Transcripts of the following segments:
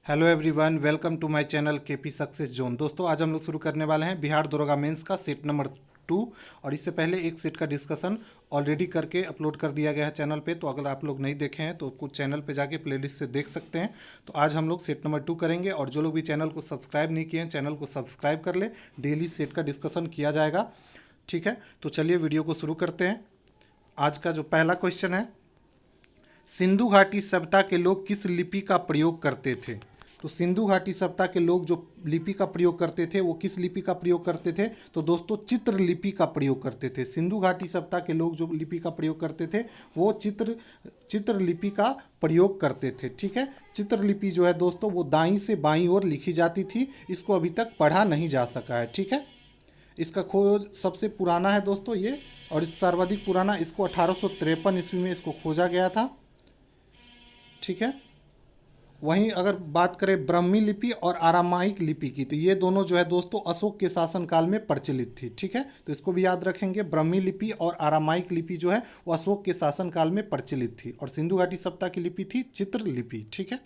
Hello everyone, welcome to my channel KP success zone. दोस्तों, आज हम लोग शुरू करने वाले हैं बिहार दरोगा मेंस का सेट नंबर 2। और इससे पहले एक सेट का डिस्कशन ऑलरेडी करके अपलोड कर दिया गया है चैनल पे। तो अगर आप लोग नहीं देखे हैं तो कुछ चैनल पे जाके प्लेलिस्ट से देख सकते हैं। तो आज हम लोग सेट नंबर 2 करेंगे। और जो लोग भी चैनल को सब्सक्राइब नहीं किए हैं, चैनल को सब्सक्राइब कर ले। डेली सेट का डिस्कशन किया जाएगा, ठीक है। तो चलिए वीडियो को शुरू करते हैं। आज का जो पहला क्वेश्चन है, सिंधु घाटी सभ्यता के लोग किस लिपि का प्रयोग करते थे? तो सिंधु घाटी सभ्यता के लोग जो लिपि का प्रयोग करते थे वो किस लिपि का प्रयोग करते थे? तो दोस्तों, चित्र लिपि का प्रयोग करते थे। सिंधु घाटी सभ्यता के लोग जो लिपि का प्रयोग करते थे वो चित्र लिपि का प्रयोग करते थे, ठीक है। चित्र लिपि जो है दोस्तों, वो दाईं से बाईं ओर लिखी जाती थी। इसको अभी तक पढ़ा नहीं जा सका है, ठीक है। इसका खोज सबसे पुराना है दोस्तों ये, और इस सर्वाधिक पुराना इसको 1853 ईस्वी में इसको खोजा गया था, ठीक है। वहीं अगर बात करें ब्राह्मी लिपि और आरामाइक लिपि की, तो ये दोनों जो है दोस्तों अशोक के शासनकाल में प्रचलित थी, ठीक है। तो इसको भी याद रखेंगे, ब्राह्मी लिपि और आरामाइक लिपि जो है वो अशोक के शासनकाल में प्रचलित थी। और सिंधु घाटी सभ्यता की लिपि थी चित्र लिपि, ठीक है।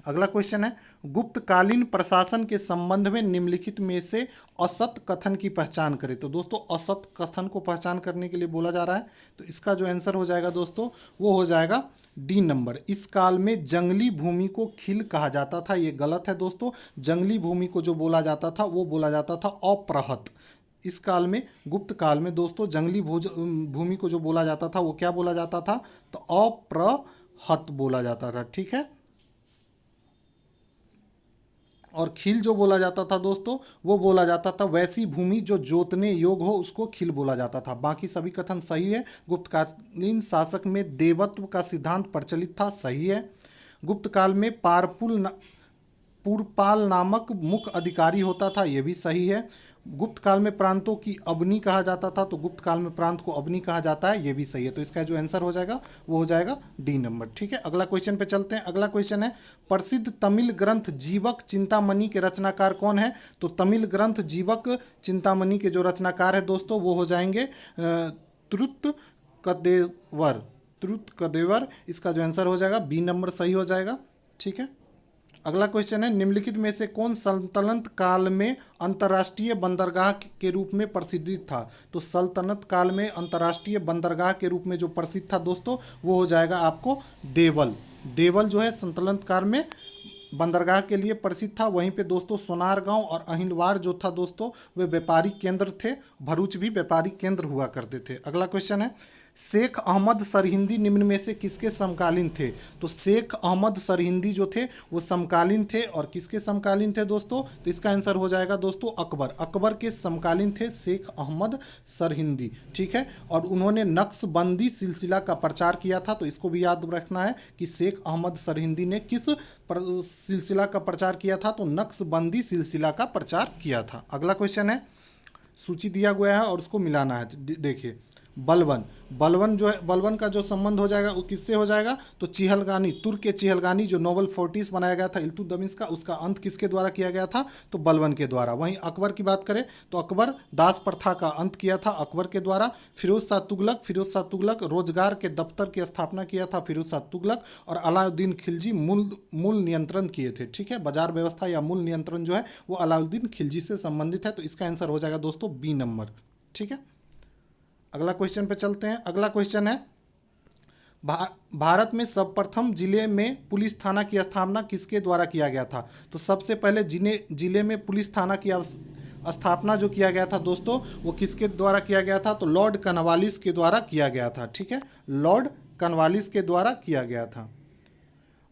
अगला क्वेश्चन है, गुप्तकालीन प्रशासन के संबंध में निम्नलिखित में से असत कथन की पहचान करें। तो दोस्तों, असत कथन को पहचान करने के लिए बोला जा रहा है। तो इसका जो आंसर हो जाएगा दोस्तों, वो हो जाएगा डी नंबर। इस काल में जंगली भूमि को खिल कहा जाता था। ये गलत है दोस्तों। जंगली भूमि को जो बोला जाता था वो बोला जाता था अप्रहत। इस काल में, गुप्त काल में दोस्तों, जंगली भूमि को जो बोला जाता था वो क्या बोला जाता था? तो अप्रहत बोला जाता था, ठीक है। और खिल जो बोला जाता था दोस्तों, वो बोला जाता था वैसी भूमि जो जोतने योग्य हो, उसको खिल बोला जाता था। बाकी सभी कथन सही है। गुप्तकालीन शासक में देवत्व का सिद्धांत प्रचलित था, सही है। गुप्त काल में पुरपाल नामक मुख्य अधिकारी होता था, यह भी सही है। गुप्त काल में प्रांतों की अबनी कहा जाता था, तो गुप्त काल में प्रांत को अबनी कहा जाता है, यह भी सही है। तो इसका जो आंसर हो जाएगा वो हो जाएगा डी नंबर, ठीक है। अगला क्वेश्चन पे चलते हैं। अगला क्वेश्चन है, प्रसिद्ध तमिल ग्रंथ जीवक चिंतामणि के रचनाकार कौन है? तो तमिल ग्रंथ जीवक चिंतामणि के जो रचनाकार है दोस्तों, वो हो जाएंगे त्रुतकदेवर। इसका जो आंसर हो जाएगा बी नंबर सही हो जाएगा, ठीक है। अगला क्वेश्चन है, निम्नलिखित में से कौन सल्तनत काल में अंतर्राष्ट्रीय बंदरगाह के रूप में प्रसिद्ध था? तो सल्तनत काल में अंतर्राष्ट्रीय बंदरगाह के रूप में जो प्रसिद्ध था दोस्तों, वो हो जाएगा आपको देवल। देवल जो है सल्तनत काल में बंदरगाह के लिए प्रसिद्ध था। वहीं पे दोस्तों सोनारगांव और अहिलवाड़ जो था दोस्तों, वे व्यापारिक केंद्र थे। भरूच भी व्यापारिक केंद्र हुआ करते थे। अगला क्वेश्चन है, शेख अहमद सरहिंदी निम्न में से किसके समकालीन थे? तो शेख अहमद सरहिंदी जो थे वो समकालीन थे। और किसके समकालीन थे दोस्तों? तो इसका आंसर हो जाएगा दोस्तों अकबर। अकबर के समकालीन थे शेख अहमद सरहिंदी, ठीक है। और उन्होंने नक्शबंदी सिलसिला का प्रचार किया था। तो इसको भी याद रखना है कि शेख अहमद सरहिंदी ने किस सिलसिला का प्रचार किया था? तो नक्शबंदी सिलसिला का प्रचार किया था। अगला क्वेश्चन है, सूची दिया गया है और उसको मिलाना है। देखिए, बलवन जो है, बलवन का जो संबंध हो जाएगा वो किससे हो जाएगा? तो चिहलगानी, तुर्क के चिहलगानी जो नोबल फोर्टिस बनाया गया था इल्तुतमिश का, उसका अंत किसके द्वारा किया गया था? तो बलवन के द्वारा। वहीं अकबर की बात करें तो अकबर दास प्रथा का अंत किया था अकबर के द्वारा। फिरोज शाह तुगलक रोजगार के दफ्तर की स्थापना किया था फिरोज शाह तुगलक। और अलाउद्दीन खिलजी मूल नियंत्रण किए थे, ठीक है। बाजार व्यवस्था या मूल नियंत्रण जो है वो अलाउद्दीन खिलजी से संबंधित है। तो इसका आंसर हो जाएगा दोस्तों बी नंबर, ठीक है। अगला क्वेश्चन पे चलते हैं। अगला क्वेश्चन है, भारत में सर्वप्रथम जिले में पुलिस थाना की स्थापना किसके द्वारा किया गया था? तो सबसे पहले जिले में पुलिस थाना की स्थापना जो किया गया था दोस्तों, वो किसके द्वारा किया गया था? तो लॉर्ड कॉर्नवालिस के द्वारा किया गया था, ठीक है। लॉर्ड कॉर्नवालिस के द्वारा किया गया था।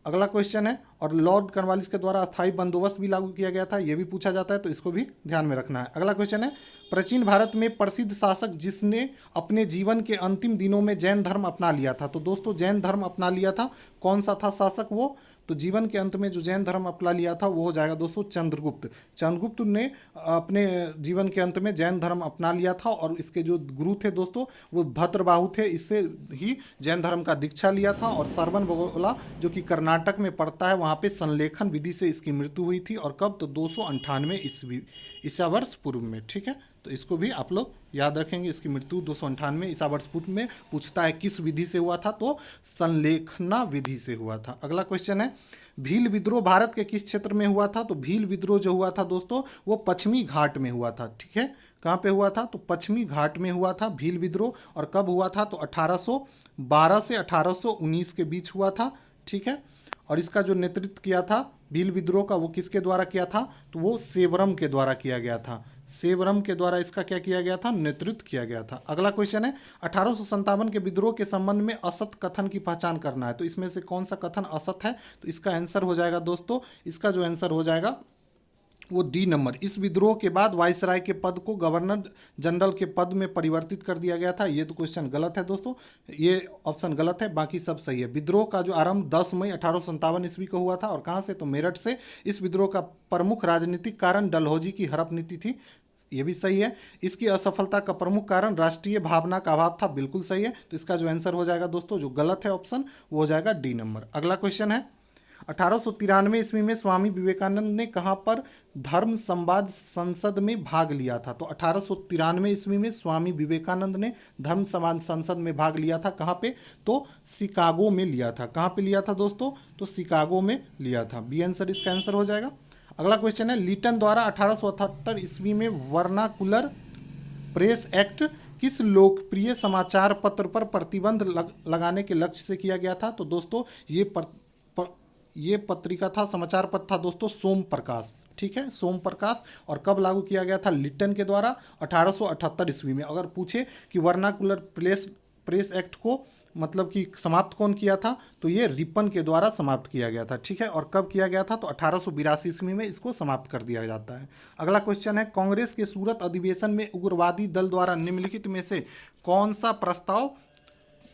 अगला क्वेश्चन है, और लॉर्ड कॉर्नवालिस के द्वारा अस्थायी बंदोबस्त भी लागू किया गया था, यह भी पूछा जाता है। तो इसको भी ध्यान में रखना है। अगला क्वेश्चन है, प्राचीन भारत में प्रसिद्ध शासक जिसने अपने जीवन के अंतिम दिनों में जैन धर्म अपना लिया था। तो दोस्तों, जैन धर्म अपना लिया था, कौन सा था शासक वो? तो जीवन के अंत में जो जैन धर्म अपना लिया था वो हो जाएगा दोस्तों चंद्रगुप्त। चंद्रगुप्त ने अपने जीवन के अंत में जैन धर्म अपना लिया था। और इसके जो गुरु थे दोस्तों वो भद्रबाहु थे, इससे ही जैन धर्म का दीक्षा लिया था। और श्रवणबेगोला जो कि कर्नाटक में पड़ता है, वहाँ पे संलेखन विधि से इसकी मृत्यु हुई थी। और कब? तो 298 ईसा वर्ष पूर्व में, ठीक है। तो इसको भी आप लोग याद रखेंगे। इसकी मृत्यु 298 ईसा वर्ष पूर्व में। पूछता है किस विधि से हुआ था, तो संलेखना विधि से हुआ था। अगला क्वेश्चन है भील विद्रोह भारत के किस क्षेत्र में हुआ था, तो भील विद्रोह जो हुआ था दोस्तों वो पश्चिमी घाट में हुआ था। ठीक है, कहाँ पे हुआ था, तो पश्चिमी घाट में हुआ था भील विद्रोह। और कब हुआ था, तो 1812 से 1819 के बीच हुआ था। ठीक है, और इसका जो नेतृत्व किया था भील विद्रोह का, वो किसके द्वारा किया था, तो वो सेवरम के द्वारा किया गया था। सेवरम के द्वारा इसका क्या किया गया था, नेतृत्व किया गया था। अगला क्वेश्चन है 1857 के विद्रोह के संबंध में असत कथन की पहचान करना है। तो इसमें से कौन सा कथन असत है, तो इसका आंसर हो जाएगा दोस्तों, इसका जो आंसर हो जाएगा वो डी नंबर। इस विद्रोह के बाद वायसराय के पद को गवर्नर जनरल के पद में परिवर्तित कर दिया गया था। ये तो क्वेश्चन गलत है दोस्तों, ये ऑप्शन गलत है, बाकी सब सही है। विद्रोह का जो आरंभ 10 मई 1857 ईस्वी को हुआ था, और कहाँ से, तो मेरठ से। इस विद्रोह का प्रमुख राजनीतिक कारण डलहौजी की हड़प नीति थी, ये भी सही है। इसकी असफलता का प्रमुख कारण राष्ट्रीय भावना का अभाव था, बिल्कुल सही है। तो इसका जो आंसर हो जाएगा दोस्तों, जो गलत है ऑप्शन, वो हो जाएगा डी नंबर। अगला क्वेश्चन है 1893 ईस्वी में स्वामी विवेकानंद ने कहाँ पर धर्म संवाद संसद में भाग लिया था, तो 1893 ईस्वी में स्वामी विवेकानंद ने धर्म संवाद संसद में भाग लिया था। कहाँ पे, तो शिकागो में लिया था। कहाँ पे लिया था दोस्तों, तो शिकागो में लिया था। बी आंसर इसका आंसर हो जाएगा। अगला क्वेश्चन है लिटन द्वारा 1878 ईस्वी में वर्नाकुलर प्रेस एक्ट किस लोकप्रिय समाचार पत्र पर प्रतिबंध लगाने के लक्ष्य से किया गया था, तो दोस्तों ये पत्रिका था, समाचार पत्र था दोस्तों सोम प्रकाश। ठीक है, सोम प्रकाश। और कब लागू किया गया था, लिटन के द्वारा 1878 ईस्वी में। अगर पूछे कि वर्नाकुलर प्रेस एक्ट को मतलब कि समाप्त कौन किया था, तो ये रिपन के द्वारा समाप्त किया गया था। ठीक है, और कब किया गया था, तो 1882 ईस्वी में इसको समाप्त कर दिया जाता है। अगला क्वेश्चन है कांग्रेस के सूरत अधिवेशन में उग्रवादी दल द्वारा निम्नलिखित में से कौन सा प्रस्ताव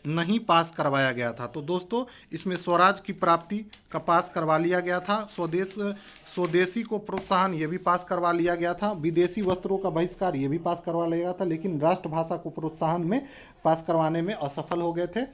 नहीं पास करवाया गया था, तो दोस्तों इसमें स्वराज की प्राप्ति का पास करवा लिया गया था। स्वदेशी को प्रोत्साहन ये भी पास करवा लिया गया था। विदेशी वस्त्रों का बहिष्कार ये भी पास करवा लिया गया था, लेकिन राष्ट्रभाषा को प्रोत्साहन में पास करवाने में असफल हो गए थे।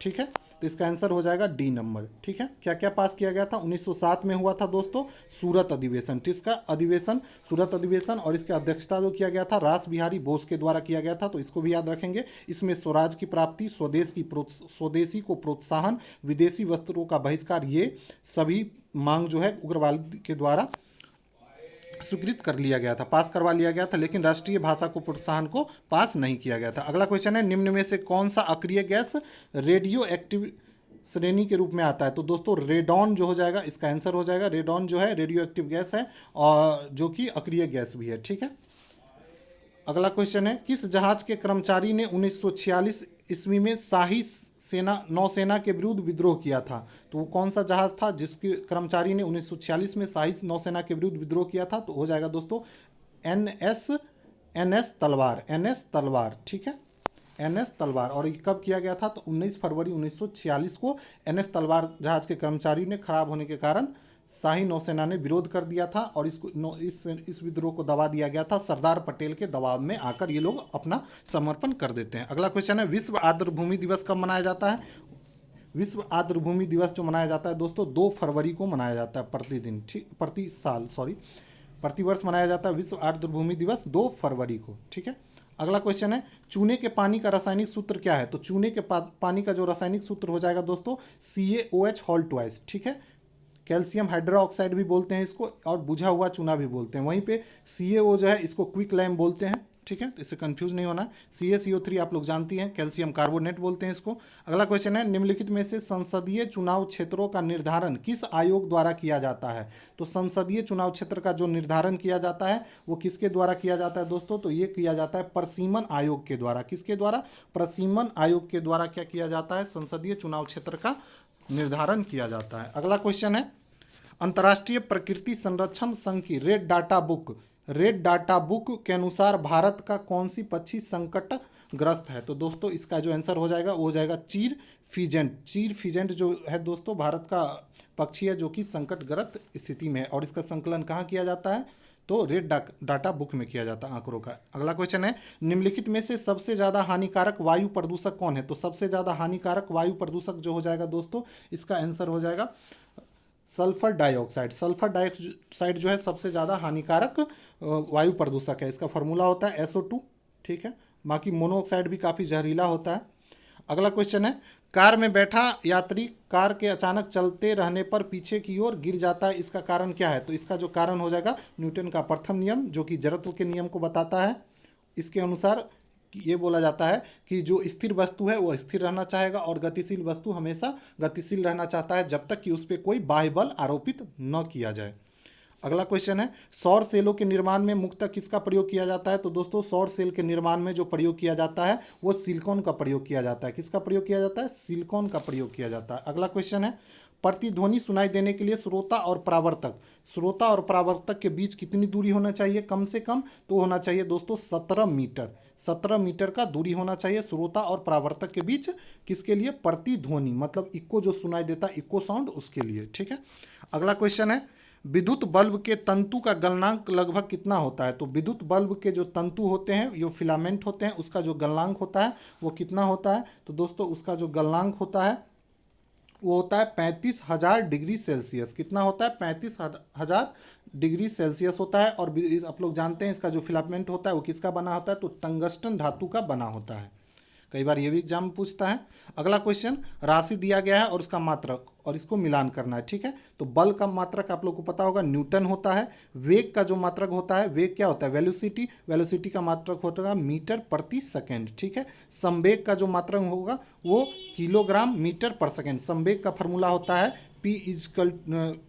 ठीक है, तो इसका आंसर हो जाएगा डी नंबर। ठीक है, क्या क्या पास किया गया था, 1907 में हुआ था दोस्तों सूरत अधिवेशन। किसका अधिवेशन, सूरत अधिवेशन। और इसकी अध्यक्षता जो किया गया था रास बिहारी बोस के द्वारा किया गया था, तो इसको भी याद रखेंगे। इसमें स्वराज की प्राप्ति, स्वदेशी को प्रोत्साहन, विदेशी वस्त्रों का बहिष्कार, ये सभी मांग जो है उग्रवाद के द्वारा स्वीकृत कर लिया गया था, पास करवा लिया गया था, लेकिन राष्ट्रीय भाषा को प्रोत्साहन को पास नहीं किया गया था। अगला क्वेश्चन है निम्न में से कौन सा अक्रिय गैस रेडियो एक्टिव श्रेणी के रूप में आता है, तो दोस्तों रेडॉन जो हो जाएगा, इसका आंसर हो जाएगा। रेडॉन जो है रेडियो एक्टिव गैस है, और जो कि अक्रिय गैस भी है। ठीक है, अगला क्वेश्चन है किस जहाज के कर्मचारी ने 1946 ईस्वी में शाही नौसेना के विरुद्ध विद्रोह किया था, तो वो कौन सा जहाज था जिसके कर्मचारी ने 1946 में शाही नौसेना के विरुद्ध विद्रोह किया था, तो हो जाएगा दोस्तों एनएस तलवार। ठीक है, एनएस तलवार। और ये कब किया गया था, तो 19 फरवरी 1946 को एनएस तलवार जहाज के कर्मचारी ने खराब होने के कारण शाही नौसेना ने विरोध कर दिया था, और इस विद्रोह को दबा दिया गया था। सरदार पटेल के दबाव में आकर ये लोग अपना समर्पण कर देते हैं। अगला क्वेश्चन है विश्व आर्द्रभूमि दिवस कब मनाया जाता है, विश्व आर्द्रभूमि दिवस जो मनाया जाता है दोस्तों 2 फरवरी को मनाया जाता है प्रतिदिन। ठीक, प्रतिवर्ष मनाया जाता है विश्व आर्द्रभूमि दिवस 2 फरवरी को। ठीक है, अगला क्वेश्चन है चूने के पानी का रासायनिक सूत्र क्या है, तो चूने के पानी का जो रासायनिक सूत्र हो जाएगा दोस्तों CaOH. ठीक है, कैल्शियम हाइड्रोक्साइड भी बोलते हैं इसको, और बुझा हुआ चूना भी बोलते हैं। वहीं पे CaO जो है इसको क्विक लाइम बोलते हैं। ठीक है, तो इससे कंफ्यूज नहीं होना। CaCO3 आप लोग जानती हैं, कैल्शियम कार्बोनेट बोलते हैं इसको। अगला क्वेश्चन है निम्नलिखित में से संसदीय चुनाव क्षेत्रों का निर्धारण किस आयोग द्वारा किया जाता है, तो संसदीय चुनाव क्षेत्र का जो निर्धारण किया जाता है वो किसके द्वारा किया जाता है दोस्तों, तो ये किया जाता है प्रसीमन आयोग के द्वारा। किसके द्वारा, प्रसीमन आयोग के द्वारा क्या किया जाता है, संसदीय चुनाव क्षेत्र का निर्धारण किया जाता है। अगला क्वेश्चन है अंतर्राष्ट्रीय प्रकृति संरक्षण संघ की रेड डाटा बुक के अनुसार भारत का कौन सी पक्षी संकटग्रस्त है, तो दोस्तों इसका जो आंसर हो जाएगा वो हो जाएगा चीर फिजेंट जो है दोस्तों भारत का पक्षी है जो कि संकटग्रस्त स्थिति में है, और इसका संकलन कहाँ किया जाता है, तो रेड डाटा बुक में किया जाता है आंकड़ों का। अगला क्वेश्चन है निम्नलिखित में से सबसे ज़्यादा हानिकारक वायु प्रदूषक कौन है, तो सबसे ज़्यादा हानिकारक वायु प्रदूषक जो हो जाएगा दोस्तों इसका आंसर हो जाएगा सल्फर डाइऑक्साइड। सल्फर डाइऑक्साइड जो है सबसे ज़्यादा हानिकारक वायु प्रदूषक है। इसका फार्मूला होता है SO2, ठीक है। बाकी मोनोऑक्साइड भी काफ़ी जहरीला होता है। अगला क्वेश्चन है, कार में बैठा यात्री कार के अचानक चलते रहने पर पीछे की ओर गिर जाता है, इसका कारण क्या है? तो इसका जो कारण हो जाएगा न्यूटन का प्रथम नियम, जो कि जड़त्व के नियम को बताता है। इसके अनुसार ये बोला जाता है कि जो स्थिर वस्तु है वो स्थिर रहना चाहेगा और गतिशील वस्तु हमेशा गतिशील रहना चाहता है जब तक कि उस पर कोई बाह्य बल आरोपित न किया जाए। अगला क्वेश्चन है, सौर सेलों के निर्माण में मुख्यतः किसका प्रयोग किया जाता है? तो दोस्तों सौर सेल के निर्माण में जो प्रयोग किया जाता है वो सिलिकॉन का प्रयोग किया जाता है। किसका प्रयोग किया जाता है? सिलिकॉन का प्रयोग किया जाता है। अगला क्वेश्चन है, प्रतिध्वनि सुनाई देने के लिए श्रोता और परावर्तक के बीच कितनी दूरी होना चाहिए? कम से कम तो होना चाहिए दोस्तों 17 मीटर। 17 मीटर का दूरी होना चाहिए श्रोता और परावर्तक के बीच। किसके लिए? प्रतिध्वनि, मतलब इक्को जो सुनाई देता है, इक्को साउंड, उसके लिए, ठीक है। अगला क्वेश्चन है, विद्युत बल्ब के तंतु का गलनांक लगभग कितना होता है? तो विद्युत बल्ब के जो तंतु होते हैं, जो फिलामेंट होते हैं, उसका जो गलनांक होता है वो कितना होता है? तो दोस्तों उसका जो गलनांक होता है वो होता है 35,000 डिग्री सेल्सियस। कितना होता है? 35,000 डिग्री सेल्सियस होता है। और आप लोग जानते हैं इसका जो फिलामेंट होता है वो किसका बना होता है? तो टंगस्टन धातु का बना होता है। कई बार ये भी एग्जाम में पूछता है। अगला क्वेश्चन, राशि दिया गया है और उसका मात्रक और इसको मिलान करना है, ठीक है। तो बल का मात्रक आप लोग को पता होगा न्यूटन होता है। वेग का जो मात्रक होता है, वेग क्या होता है? वेलोसिटी का मात्रक होता है मीटर प्रति सेकेंड, ठीक है। संवेग का जो मात्रक होगा वो किलोग्राम मीटर पर सेकेंड। संवेग का फॉर्मूला होता है P=mv,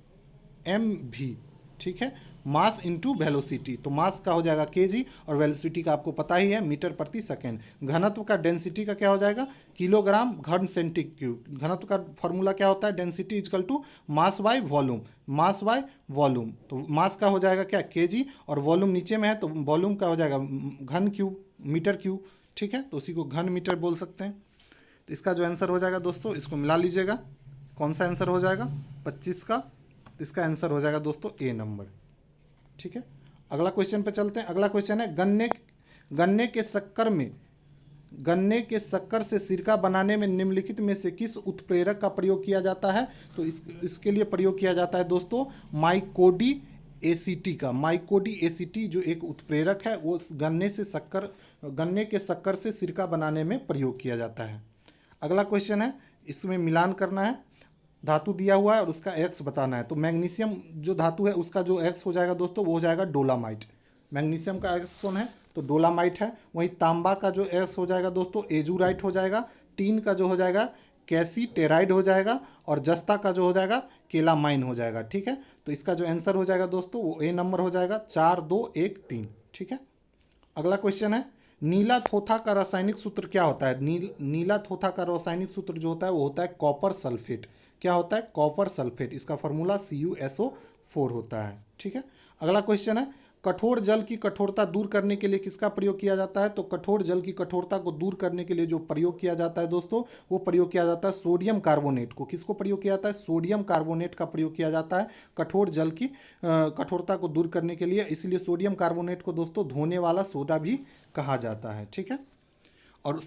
ठीक है। मास इंटू वेलोसिटी, तो मास का हो जाएगा kg और वेलोसिटी का आपको पता ही है मीटर प्रति सेकेंड। घनत्व का डेंसिटी का क्या हो जाएगा? किलोग्राम घन सेंटीक्यूब। घनत्व का फॉर्मूला क्या होता है? Density is equal to mass by volume, mass by volume. तो मास का हो जाएगा क्या? kg, और वॉल्यूम नीचे में है तो वॉल्यूम का हो जाएगा घन क्यूब, मीटर क्यूब, ठीक है। तो उसी को घन मीटर बोल सकते हैं। तो इसका जो आंसर हो जाएगा दोस्तों, इसको मिला लीजिएगा, कौन सा आंसर हो जाएगा? 25 का। तो इसका आंसर हो जाएगा दोस्तों A नंबर, ठीक है। अगला क्वेश्चन पे चलते हैं। अगला क्वेश्चन है, गन्ने के शक्कर से सिरका बनाने में निम्नलिखित में से किस उत्प्रेरक का प्रयोग किया जाता है? तो इसके लिए प्रयोग किया जाता है दोस्तों माइकोडी एसीटी का। माइकोडी एसीटी जो एक उत्प्रेरक है वो गन्ने के शक्कर से सिरका बनाने में प्रयोग किया जाता है। अगला क्वेश्चन है, इसमें मिलान करना है, धातु दिया हुआ है और उसका एक्स बताना है। तो मैग्नीशियम जो धातु है उसका जो एक्स हो जाएगा दोस्तों वो हो जाएगा डोलामाइट। मैग्नीशियम का एक्स कौन है? तो डोलामाइट है। वहीं तांबा का जो एक्स हो जाएगा दोस्तों एजूराइट हो जाएगा। टीन का जो हो जाएगा कैसीटेराइड हो जाएगा। और जस्ता का जो हो जाएगा केलामाइन हो जाएगा, ठीक है। तो इसका जो आंसर हो जाएगा दोस्तों वो A नंबर हो जाएगा, 4 2 1 3, ठीक है। अगला क्वेश्चन है, नीला थोथा का रासायनिक सूत्र क्या होता है? नीला थोथा का रासायनिक सूत्र जो होता है वो होता है कॉपर सल्फेट। क्या होता है? Copper sulphate. इसका फॉर्मूला CuSO4 होता है, ठीक है। अगला क्वेश्चन है, कठोर जल की कठोरता दूर करने के लिए किसका प्रयोग किया जाता है? तो कठोर जल की कठोरता को दूर करने के लिए जो प्रयोग किया जाता है दोस्तों वो प्रयोग किया जाता है सोडियम कार्बोनेट को। किसको प्रयोग किया जाता है? सोडियम कार्बोनेट का प्रयोग किया जाता है कठोर जल की कठोरता को दूर करने के लिए। इसलिए सोडियम कार्बोनेट को दोस्तों धोने वाला सोडा भी कहा जाता है, ठीक है। और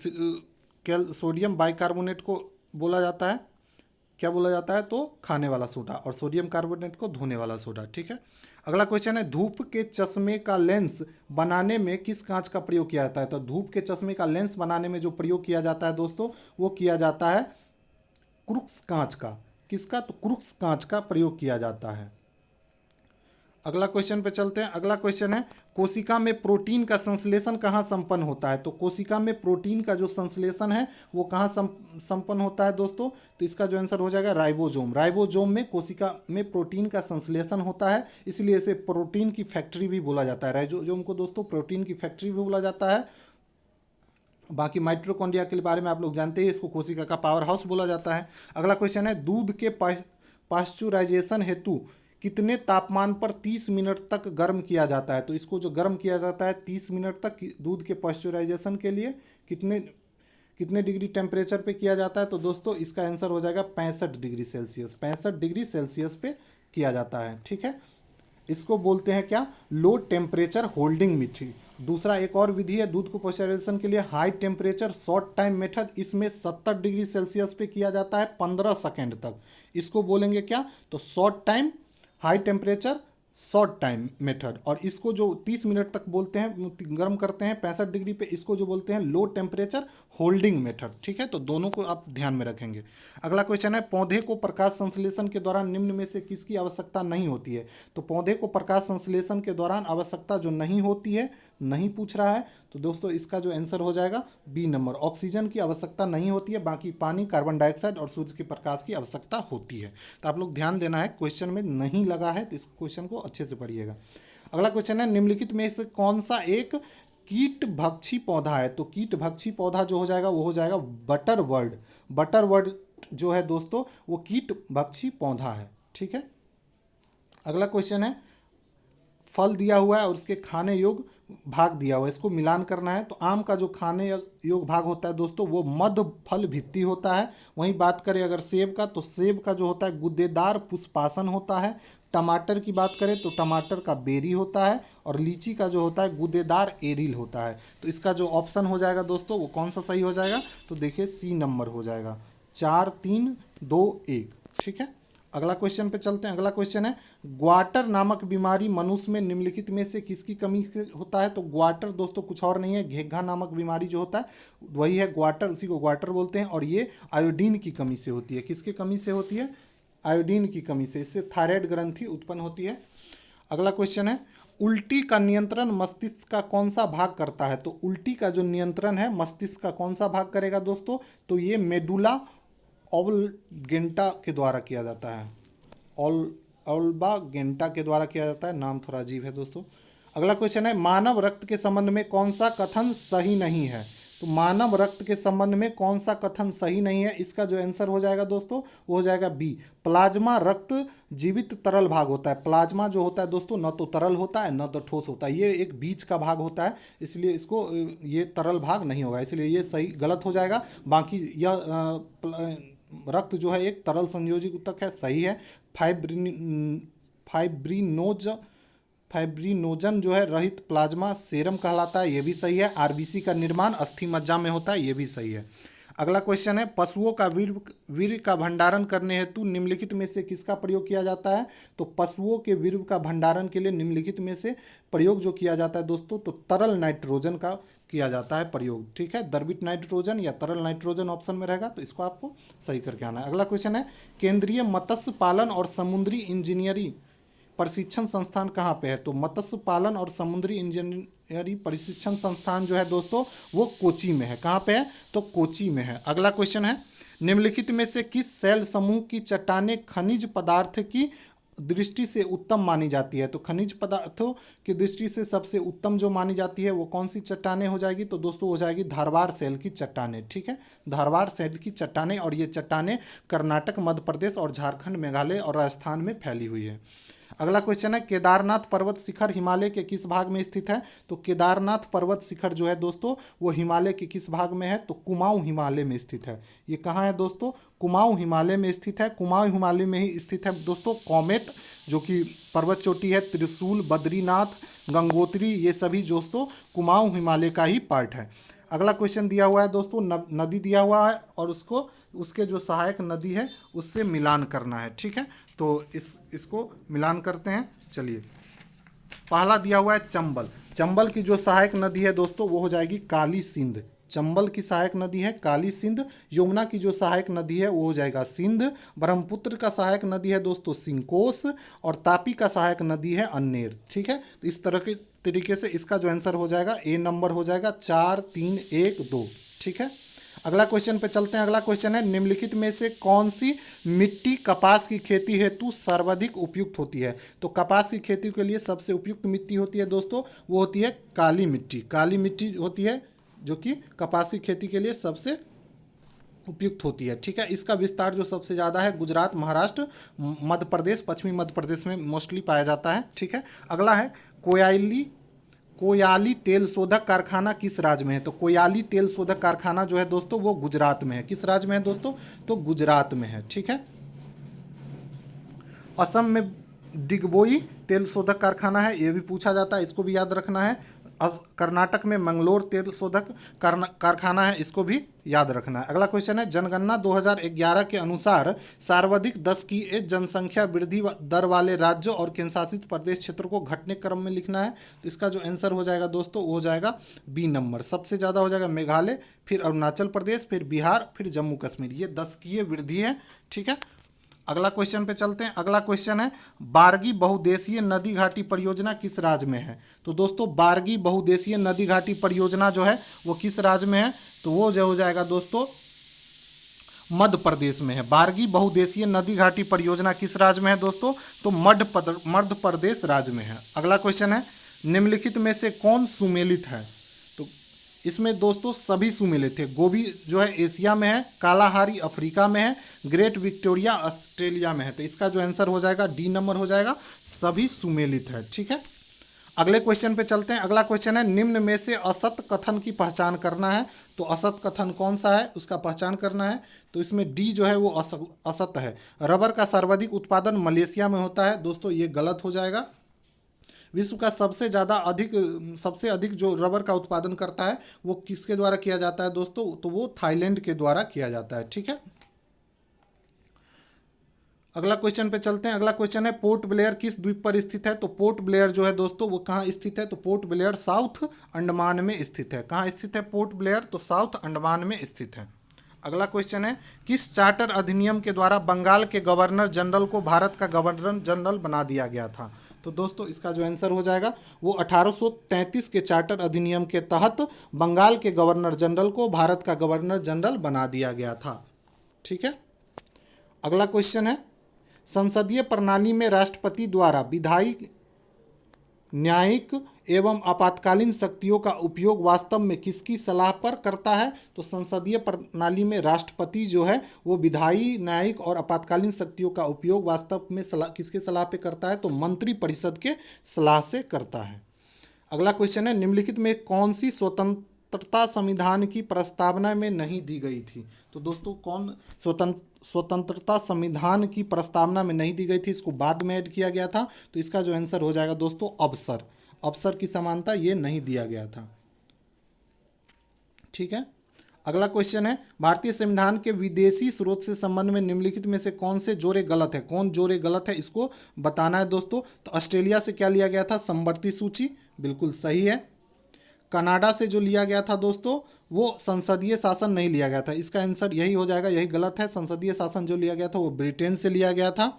सोडियम बाइकार्बोनेट को बोला जाता है, क्या बोला जाता है? तो खाने वाला सोडा, और सोडियम कार्बोनेट को धोने वाला सोडा, ठीक है। अगला क्वेश्चन है, धूप के चश्मे का लेंस बनाने में किस कांच का प्रयोग किया जाता है? तो धूप के चश्मे का लेंस बनाने में जो प्रयोग किया जाता है दोस्तों वो किया जाता है क्रुक्स कांच का। किसका? तो क्रुक्स कांच का प्रयोग किया जाता है। अगला क्वेश्चन पे चलते हैं। अगला क्वेश्चन है, कोशिका में प्रोटीन का संश्लेषण कहाँ संपन्न होता है? तो कोशिका में प्रोटीन का जो संश्लेषण है वो कहाँ संपन्न होता है दोस्तों? तो इसका जो आंसर हो जाएगा राइबोसोम। राइबोसोम में कोशिका में प्रोटीन का संश्लेषण होता है, इसलिए इसे प्रोटीन की फैक्ट्री भी बोला जाता है। राइबोसोम को दोस्तों प्रोटीन की फैक्ट्री भी बोला जाता है। बाकी माइटोकॉन्ड्रिया के बारे में आप लोग जानते हैं, इसको कोशिका का पावर हाउस बोला जाता है। अगला क्वेश्चन है, दूध के पाश्चुराइजेशन हेतु कितने तापमान पर 30 मिनट तक गर्म किया जाता है? तो इसको जो गर्म किया जाता है 30 मिनट तक दूध के पाश्चुराइजेशन के लिए कितने डिग्री टेम्परेचर पे किया जाता है? तो दोस्तों इसका आंसर हो जाएगा 65 डिग्री सेल्सियस। 65 डिग्री सेल्सियस पे किया जाता है, ठीक है। इसको बोलते हैं क्या, लो टेम्परेचर होल्डिंग मेथड। दूसरा एक और विधि है दूध को पॉस्चराइजेशन के लिए, high temperature short time method. इसमें 70 डिग्री सेल्सियस पे किया जाता है 15 सेकेंड तक। इसको बोलेंगे क्या, तो short time high temperature short time method. और इसको जो 30 मिनट तक बोलते हैं गर्म करते हैं 65 डिग्री पे, इसको जो बोलते हैं लो टेम्परेचर होल्डिंग मेथड। ठीक है, तो दोनों को आप ध्यान में रखेंगे। अगला क्वेश्चन है, पौधे को प्रकाश संश्लेषण के दौरान निम्न में से किसकी आवश्यकता नहीं होती है। तो पौधे को प्रकाश संश्लेषण के दौरान आवश्यकता जो नहीं होती है, नहीं पूछ रहा है, तो दोस्तों इसका जो आंसर हो जाएगा बी नंबर, ऑक्सीजन की आवश्यकता नहीं होती है, बाकी पानी, कार्बन डाइऑक्साइड और सूर्य के प्रकाश की आवश्यकता होती है। तो आप लोग ध्यान देना है, क्वेश्चन में नहीं लगा है तो इस क्वेश्चन को अच्छे से पढ़िएगा। अगला क्वेश्चन है, निम्नलिखित में से कौन सा एक कीट भक्षी पौधा है। तो कीट भक्षी पौधा जो हो जाएगा वो हो जाएगा बटर वर्ड। बटर वर्ड जो है दोस्तों वो कीट भक्षी पौधा है। ठीक है, अगला क्वेश्चन है, फल दिया हुआ है और उसके खाने योग्य भाग दिया हुआ है, इसको मिलान करना है। तो आम का जो खाने योग्य भाग होता है दोस्तों वो मध्य फल भित्ति होता है। वहीं बात करें अगर सेब का, तो सेब का जो होता है गुद्देदार पुष्पासन होता है। टमाटर की बात करें तो टमाटर का बेरी होता है। और लीची का जो होता है गुद्देदार एरिल होता है। तो इसका जो ऑप्शन हो जाएगा दोस्तों वो कौन सा सही हो जाएगा, तो देखिए सी नंबर हो जाएगा, 4 3 2 1। ठीक है, अगला क्वेश्चन पे चलते हैं। अगला क्वेश्चन है, ग्वाटर नामक बीमारी मनुष्य में निम्नलिखित में से किसकी कमी से होता है। तो ग्वाटर दोस्तों कुछ और नहीं है, घेघा नामक बीमारी जो होता है वही है ग्वाटर, उसी को ग्वाटर बोलते हैं। और ये आयोडीन की कमी से होती है। किसकी कमी से होती है, आयोडीन की कमी से। इससे थायराइड ग्रंथि उत्पन्न होती है। अगला क्वेश्चन है, उल्टी का नियंत्रण मस्तिष्क का कौन सा भाग करता है। तो उल्टी का जो नियंत्रण है मस्तिष्क का कौन सा भाग करेगा दोस्तों, तो ये मेडुला ऑब्लंगेटा के द्वारा किया जाता है। ऑब्लंगेटा के द्वारा किया जाता है, नाम थोड़ा अजीब है दोस्तों। अगला क्वेश्चन है, मानव रक्त के संबंध में कौन सा कथन सही नहीं है। तो मानव रक्त के संबंध में कौन सा कथन सही नहीं है, इसका जो आंसर हो जाएगा दोस्तों वो हो जाएगा बी, प्लाज्मा रक्त जीवित तरल भाग होता है। प्लाज्मा जो होता है दोस्तों न तो तरल होता है न तो ठोस होता है, ये एक बीच का भाग होता है, इसलिए इसको ये तरल भाग नहीं होगा, इसलिए ये सही गलत हो जाएगा। बाकी यह रक्त जो है एक तरल संयोजी ऊतक है, सही है। फाइब्रिनोजन जो है रहित प्लाज्मा सेरम कहलाता है, ये भी सही है। आरबीसी का निर्माण अस्थि मज्जा में होता है, ये भी सही है। अगला क्वेश्चन है, पशुओं का वीर्य का भंडारण करने हेतु निम्नलिखित में से किसका प्रयोग किया जाता है। तो पशुओं के वीर्य का भंडारण के लिए निम्नलिखित में से प्रयोग जो किया जाता है दोस्तों, तो तरल नाइट्रोजन का किया जाता है प्रयोग। ठीक है, द्रवित नाइट्रोजन या तरल नाइट्रोजन ऑप्शन में रहेगा, तो इसको आपको सही करके आना है। अगला क्वेश्चन है, केंद्रीय मत्स्य पालन और समुद्री इंजीनियरिंग प्रशिक्षण संस्थान कहाँ पे है। तो मत्स्य पालन और समुद्री इंजीनियरिंग प्रशिक्षण संस्थान जो है दोस्तों वो कोची में है। कहाँ पे है, तो कोची में है। अगला क्वेश्चन है, निम्नलिखित में से किस शैल समूह की चट्टानें खनिज पदार्थ की दृष्टि से उत्तम मानी जाती है। तो खनिज पदार्थों की दृष्टि से सबसे उत्तम जो मानी जाती है वो कौन सी चट्टानें हो जाएगी, तो दोस्तों हो जाएगी धारवाड़ शैल की चट्टानें। ठीक है, धारवाड़ शैल की चट्टानें, और ये चट्टानें कर्नाटक, मध्य प्रदेश और झारखंड, मेघालय और राजस्थान में फैली हुई है। अगला क्वेश्चन है, केदारनाथ पर्वत शिखर हिमालय के किस भाग में स्थित है। तो केदारनाथ पर्वत शिखर जो है दोस्तों वो हिमालय के किस भाग में है, तो कुमाऊं हिमालय में स्थित है। ये कहाँ है दोस्तों, कुमाऊं हिमालय में स्थित है। कुमाऊं हिमालय में ही स्थित है दोस्तों कॉमेट जो कि पर्वत चोटी है, त्रिशूल, बद्रीनाथ, गंगोत्री, ये सभी दोस्तों कुमाऊं हिमालय का ही पार्ट है। अगला क्वेश्चन दिया हुआ है दोस्तों, नदी दिया हुआ है और उसके जो सहायक नदी है उससे मिलान करना है। ठीक है, तो इसको मिलान करते हैं। चलिए, पहला दिया हुआ है चंबल। चंबल की जो सहायक नदी है दोस्तों वो हो जाएगी काली सिंध। चंबल की सहायक नदी है काली सिंध। यमुना की जो सहायक नदी है वो हो जाएगा सिंध। ब्रह्मपुत्र का सहायक नदी है दोस्तों सिंकोस। और तापी का सहायक नदी है अन्नेर। ठीक है, तो इस तरह के तरीके से इसका जो आंसर हो जाएगा ए नंबर हो जाएगा 4 3 1 2। ठीक है, अगला क्वेश्चन पे चलते हैं। अगला क्वेश्चन है, निम्नलिखित में से कौन सी मिट्टी कपास की खेती हेतु सर्वाधिक उपयुक्त होती है। तो कपास की खेती के लिए सबसे उपयुक्त मिट्टी होती है दोस्तों वो होती है काली मिट्टी। काली मिट्टी होती है जो कि कपास की खेती के लिए सबसे उपयुक्त होती है। ठीक है, इसका विस्तार जो सबसे ज़्यादा है गुजरात, महाराष्ट्र, मध्य प्रदेश, पश्चिमी मध्य प्रदेश में मोस्टली पाया जाता है। ठीक है, अगला है कोयाली तेल शोधक कारखाना किस राज्य में है। तो कोयाली तेल शोधक कारखाना जो है दोस्तों वो गुजरात में है। किस राज्य में है दोस्तों, तो गुजरात में है। ठीक है, असम में डिगबोई तेल शोधक कारखाना है, ये भी पूछा जाता है, इसको भी याद रखना है। कर्नाटक में मंगलोर तेल शोधक कारखाना है, इसको भी याद रखना है। अगला क्वेश्चन है, जनगणना 2011 के अनुसार सर्वाधिक 10 की जनसंख्या वृद्धि दर वाले राज्यों और केंद्र शासित प्रदेश क्षेत्र को घटने क्रम में लिखना है। तो इसका जो आंसर हो जाएगा दोस्तों वो हो जाएगा बी नंबर। सबसे ज़्यादा हो जाएगा मेघालय, फिर अरुणाचल प्रदेश, फिर बिहार, फिर जम्मू कश्मीर। ये 10 की वृद्धि है, ठीक है। अगला क्वेश्चन पे चलते हैं। अगला क्वेश्चन है, बारगी बहुउद्देशीय नदी घाटी परियोजना किस राज्य में है? तो दोस्तों बारगी बहुउद्देशीय नदी घाटी परियोजना जो है वो किस राज्य में है? तो वो जो हो जाएगा दोस्तों मध्य प्रदेश में है। बारगी बहुउद्देशीय नदी घाटी परियोजना किस राज्य में है दोस्तों? तो मध्य प्रदेश राज्य में है। अगला क्वेश्चन है, निम्नलिखित में से कौन सुमेलित है? तो इसमें दोस्तों सभी सुमेलित थे। गोबी जो है एशिया में है, कालाहारी अफ्रीका में है, ग्रेट विक्टोरिया ऑस्ट्रेलिया में है। तो इसका जो आंसर हो जाएगा डी नंबर हो जाएगा, सभी सुमेलित है, ठीक है। अगले क्वेश्चन पे चलते हैं। अगला क्वेश्चन है, निम्न में से असत कथन की पहचान करना है। तो असत कथन कौन सा है उसका पहचान करना है। तो इसमें डी जो है वो असत है। रबर का सर्वाधिक उत्पादन मलेशिया में होता है। दोस्तों ये गलत हो जाएगा। विश्व का सबसे अधिक जो रबर का उत्पादन करता है वो किसके द्वारा किया जाता है दोस्तों? तो वो थाईलैंड के द्वारा किया जाता है, ठीक है। अगला क्वेश्चन पे चलते हैं। अगला क्वेश्चन है, पोर्ट ब्लेयर किस द्वीप पर स्थित है? तो पोर्ट ब्लेयर जो है दोस्तों वो कहाँ स्थित है? तो पोर्ट ब्लेयर साउथ अंडमान में स्थित है। कहाँ स्थित है पोर्ट ब्लेयर? तो साउथ अंडमान में स्थित है। अगला क्वेश्चन है, किस चार्टर अधिनियम के द्वारा बंगाल के गवर्नर जनरल को भारत का गवर्नर जनरल बना दिया गया था? तो दोस्तों इसका जो आंसर हो जाएगा वो 1833 के चार्टर अधिनियम के तहत बंगाल के गवर्नर जनरल को भारत का गवर्नर जनरल बना दिया गया था, ठीक है। अगला क्वेश्चन है, संसदीय प्रणाली में राष्ट्रपति द्वारा विधायी, न्यायिक एवं आपातकालीन शक्तियों का उपयोग वास्तव में किसकी सलाह पर करता है? तो संसदीय प्रणाली में राष्ट्रपति जो है वो विधायी, न्यायिक और आपातकालीन शक्तियों का उपयोग वास्तव में किसके सलाह पे करता है? तो मंत्री परिषद के सलाह से करता है। अगला क्वेश्चन है, निम्नलिखित में कौन सी स्वतंत्रता संविधान की प्रस्तावना में नहीं दी गई थी? तो दोस्तों कौन स्वतंत्रता संविधान की प्रस्तावना में नहीं दी गई थी? इसको बाद में ऐड किया गया था। तो इसका जो आंसर हो जाएगा दोस्तों अवसर की समानता ये नहीं दिया गया था, ठीक है। अगला क्वेश्चन है, भारतीय संविधान के विदेशी स्रोत से संबंध में निम्नलिखित में से कौन से जोड़े गलत है? कौन जोड़े गलत है इसको बताना है दोस्तों। तो ऑस्ट्रेलिया से क्या लिया गया था? समवर्ती सूची, बिल्कुल सही है। कनाडा से जो लिया गया था दोस्तों वो संसदीय शासन नहीं लिया गया था। इसका आंसर यही हो जाएगा, यही गलत है। संसदीय शासन जो लिया गया था वो ब्रिटेन से लिया गया था,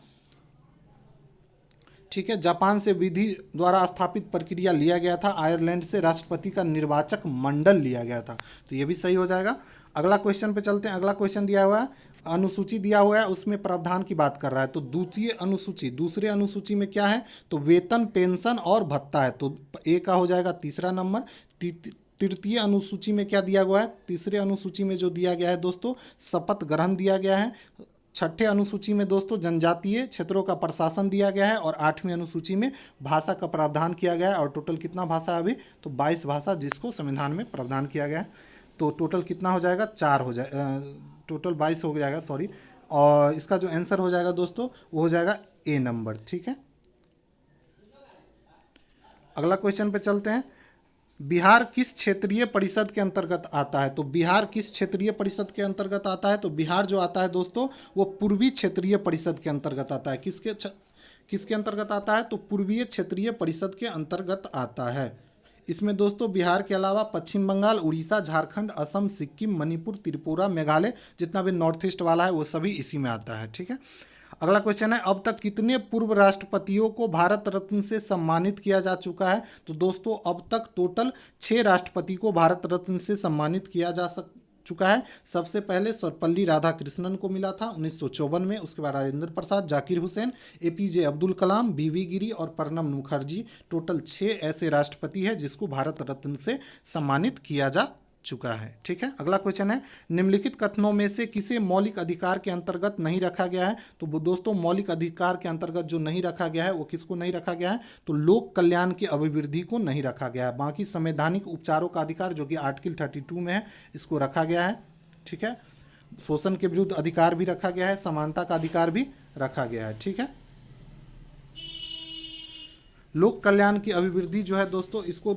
ठीक है। जापान से विधि द्वारा स्थापित प्रक्रिया लिया गया था। आयरलैंड से राष्ट्रपति का निर्वाचक मंडल लिया गया था। तो ये भी सही हो जाएगा। अगला क्वेश्चन पे चलते हैं। अगला क्वेश्चन दिया हुआ है, अनुसूची दिया हुआ है, उसमें प्रावधान की बात कर रहा है। तो दूसरे अनुसूची में क्या है? तो वेतन, पेंशन और भत्ता है। तो ए का हो जाएगा तीसरा नंबर। तृतीय अनुसूची में क्या दिया हुआ है? तीसरे अनुसूची में जो दिया गया है दोस्तों शपथ ग्रहण दिया गया है। छठे अनुसूची में दोस्तों जनजातीय क्षेत्रों का प्रशासन दिया गया है। और 8वीं अनुसूची में भाषा का प्रावधान किया गया है। और टोटल कितना भाषा है अभी? तो 22 भाषा जिसको संविधान में प्रावधान किया गया है। तो टोटल कितना हो जाएगा? 4 हो जाए, टोटल 22 हो जाएगा, सॉरी। और इसका जो आंसर हो जाएगा दोस्तों वो हो जाएगा ए नंबर, ठीक है। अगला क्वेश्चन पे चलते हैं। बिहार किस क्षेत्रीय परिषद के अंतर्गत आता है? तो बिहार किस क्षेत्रीय परिषद के अंतर्गत आता है? तो बिहार जो आता है दोस्तों वो पूर्वी क्षेत्रीय परिषद के अंतर्गत आता है। किसके अंतर्गत आता है? तो पूर्वीय क्षेत्रीय परिषद के अंतर्गत आता है। इसमें दोस्तों बिहार के अलावा पश्चिम बंगाल, उड़ीसा, झारखंड, असम, सिक्किम, मणिपुर, त्रिपुरा, मेघालय, जितना भी नॉर्थ ईस्ट वाला है वो सभी इसी में आता है, ठीक है। अगला क्वेश्चन है, अब तक कितने पूर्व राष्ट्रपतियों को भारत रत्न से सम्मानित किया जा चुका है? तो दोस्तों अब तक टोटल 6 राष्ट्रपति को भारत रत्न से सम्मानित किया जा चुका है। सबसे पहले सर्वपल्ली राधाकृष्णन को मिला था 1954 में। उसके बाद राजेंद्र प्रसाद, जाकिर हुसैन, एपीजे अब्दुल कलाम, बीवी गिरी और प्रणब मुखर्जी। टोटल 6 ऐसे राष्ट्रपति हैं जिसको भारत रत्न से सम्मानित किया जा चुका है, ठीक है। अगला क्वेश्चन है, निम्नलिखित कथनों में से किसे मौलिक अधिकार के अंतर्गत नहीं रखा गया है? तो दोस्तों मौलिक अधिकार के अंतर्गत जो नहीं रखा गया है वो किसको नहीं रखा गया है? तो लोक कल्याण की अभिवृद्धि को नहीं रखा गया है। बाकी संवैधानिक उपचारों का अधिकार जो कि आर्टिकल 32 में है इसको रखा गया है, ठीक है। शोषण के विरुद्ध अधिकार भी रखा गया है, समानता का अधिकार भी रखा गया है, ठीक है। लोक कल्याण की अभिवृद्धि जो है दोस्तों, इसको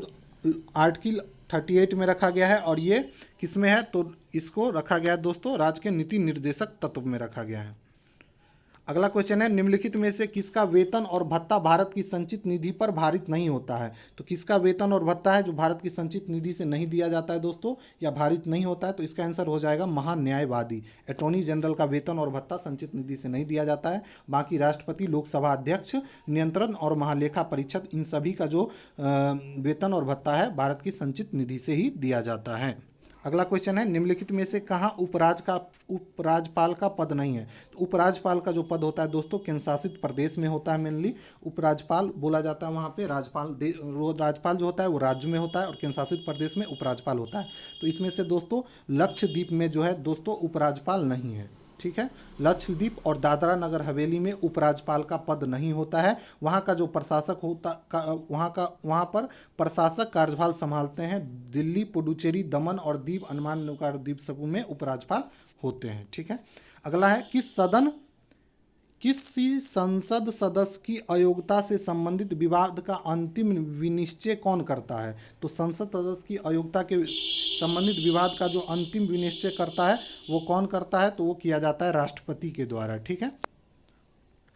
आर्टिकल 38 में रखा गया है। और ये किस में है, तो इसको रखा गया है दोस्तों राज्य के नीति निर्देशक तत्व में रखा गया है। अगला क्वेश्चन है, निम्नलिखित में से किसका वेतन और भत्ता भारत की संचित निधि पर भारित नहीं होता है। तो किसका वेतन और भत्ता है जो भारत की संचित निधि से नहीं दिया जाता है दोस्तों, या भारित नहीं होता है, तो इसका आंसर हो जाएगा महान्यायवादी। अटॉर्नी जनरल का वेतन और भत्ता संचित निधि से नहीं दिया जाता है। बाकी राष्ट्रपति, लोकसभा अध्यक्ष, नियंत्रण और महालेखा परीक्षक, इन सभी का जो वेतन और भत्ता है भारत की संचित निधि से ही दिया जाता है। अगला क्वेश्चन है, निम्नलिखित में से कहाँ उपराज्यपाल का पद नहीं है। तो उपराज्यपाल का जो पद होता है दोस्तों केंद्र शासित प्रदेश में होता है। मेनली उपराज्यपाल बोला जाता है वहाँ पे। राज्यपाल जो होता है वो राज्य में होता है और केंद्र शासित प्रदेश में उपराज्यपाल होता है। तो इसमें से दोस्तों लक्षद्वीप में जो है दोस्तों उपराज्यपाल नहीं है, ठीक है। लक्षद्वीप और दादरा नगर हवेली में उपराज्यपाल का पद नहीं होता है। वहाँ का जो प्रशासक वहाँ पर प्रशासक कार्यभार संभालते हैं। दिल्ली, पुडुचेरी, दमन और दीव, अंडमान निकोबार द्वीप समूह में उपराज्यपाल होते हैं, ठीक है। अगला है, किसी संसद सदस्य की अयोग्यता से संबंधित विवाद का अंतिम विनिश्चय कौन करता है। तो संसद सदस्य की अयोग्यता के संबंधित विवाद का जो अंतिम विनिश्चय करता है वो कौन करता है, तो वो किया जाता है राष्ट्रपति के द्वारा, ठीक है।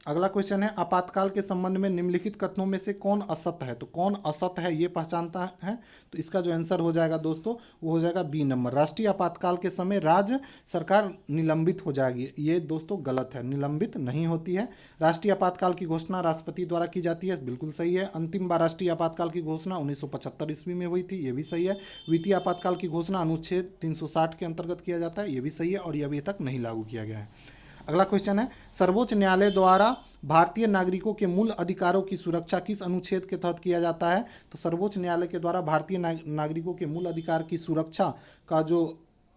अगला क्वेश्चन है, आपातकाल के संबंध में निम्नलिखित कथनों में से कौन असत्य है। तो कौन असत्य है ये पहचानता है, तो इसका जो आंसर हो जाएगा दोस्तों वो हो जाएगा बी नंबर। राष्ट्रीय आपातकाल के समय राज्य सरकार निलंबित हो जाएगी, ये दोस्तों गलत है, निलंबित नहीं होती है। राष्ट्रीय आपातकाल की घोषणा राष्ट्रपति द्वारा की जाती है, बिल्कुल सही है। अंतिम बार राष्ट्रीय आपातकाल की घोषणा 1975 ईस्वी में हुई थी, ये भी सही है। वित्तीय आपातकाल की घोषणा अनुच्छेद 360 के अंतर्गत किया जाता है, ये भी सही है और ये अभी तक नहीं लागू किया गया है। अगला क्वेश्चन है, सर्वोच्च न्यायालय द्वारा भारतीय नागरिकों के मूल अधिकारों की सुरक्षा किस अनुच्छेद के तहत किया जाता है। तो सर्वोच्च न्यायालय के द्वारा भारतीय नागरिकों के मूल अधिकार की सुरक्षा का जो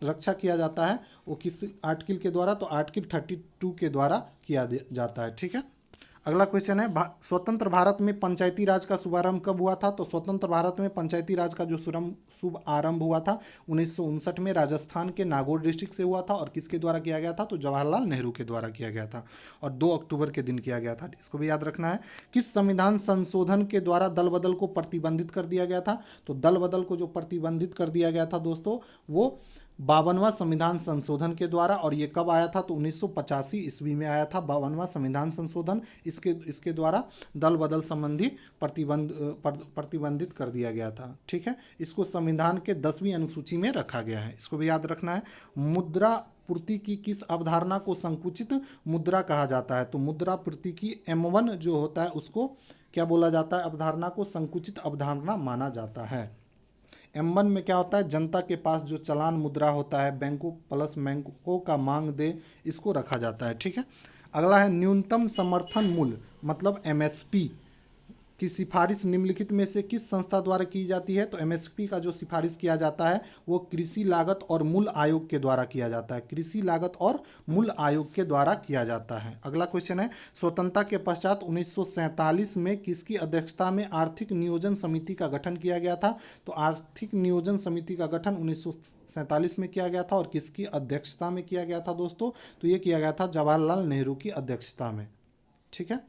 रक्षा किया जाता है वो किस आर्टिकल के द्वारा, तो आर्टिकल 32 के द्वारा किया जाता है, ठीक है। अगला क्वेश्चन है, स्वतंत्र भारत में पंचायती राज का शुभारंभ कब हुआ था। तो स्वतंत्र भारत में पंचायती राज का जो शुभ आरंभ हुआ था 1959 में राजस्थान के नागौर डिस्ट्रिक्ट से हुआ था। और किसके द्वारा किया गया था, तो जवाहरलाल नेहरू के द्वारा किया गया था और 2 अक्टूबर के दिन किया गया था। इसको भी याद रखना है। किस संविधान संशोधन के द्वारा दल बदल को प्रतिबंधित कर दिया गया था। तो दल बदल को जो प्रतिबंधित कर दिया गया था दोस्तों वो 52वां संविधान संशोधन के द्वारा। और ये कब आया था, तो 1985 ईस्वी में आया था 52वां संविधान संशोधन। इसके द्वारा दल बदल संबंधी प्रतिबंधित कर दिया गया था, ठीक है। इसको संविधान के 10वीं अनुसूची में रखा गया है, इसको भी याद रखना है। मुद्रा पूर्ति की किस अवधारणा को संकुचित मुद्रा कहा जाता है। तो मुद्रा पूर्ति की M1 जो होता है उसको क्या बोला जाता है, अवधारणा को संकुचित अवधारणा माना जाता है। M1 में क्या होता है, जनता के पास जो चालान मुद्रा होता है, बैंकों प्लस बैंकों का मांग दे, इसको रखा जाता है, ठीक है। अगला है, न्यूनतम समर्थन मूल्य मतलब MSP की सिफारिश निम्नलिखित में से किस संस्था द्वारा की जाती है। तो MSP का जो सिफारिश किया जाता है वो कृषि लागत और मूल्य आयोग के द्वारा किया जाता है, कृषि लागत और मूल्य आयोग के द्वारा किया जाता है। अगला क्वेश्चन है, स्वतंत्रता के पश्चात 1947 में किसकी अध्यक्षता में आर्थिक नियोजन समिति का गठन किया गया था। तो आर्थिक नियोजन समिति का गठन 1947 में किया गया था और किसकी अध्यक्षता में किया गया था दोस्तों, तो ये किया गया था जवाहरलाल नेहरू की अध्यक्षता में, ठीक है।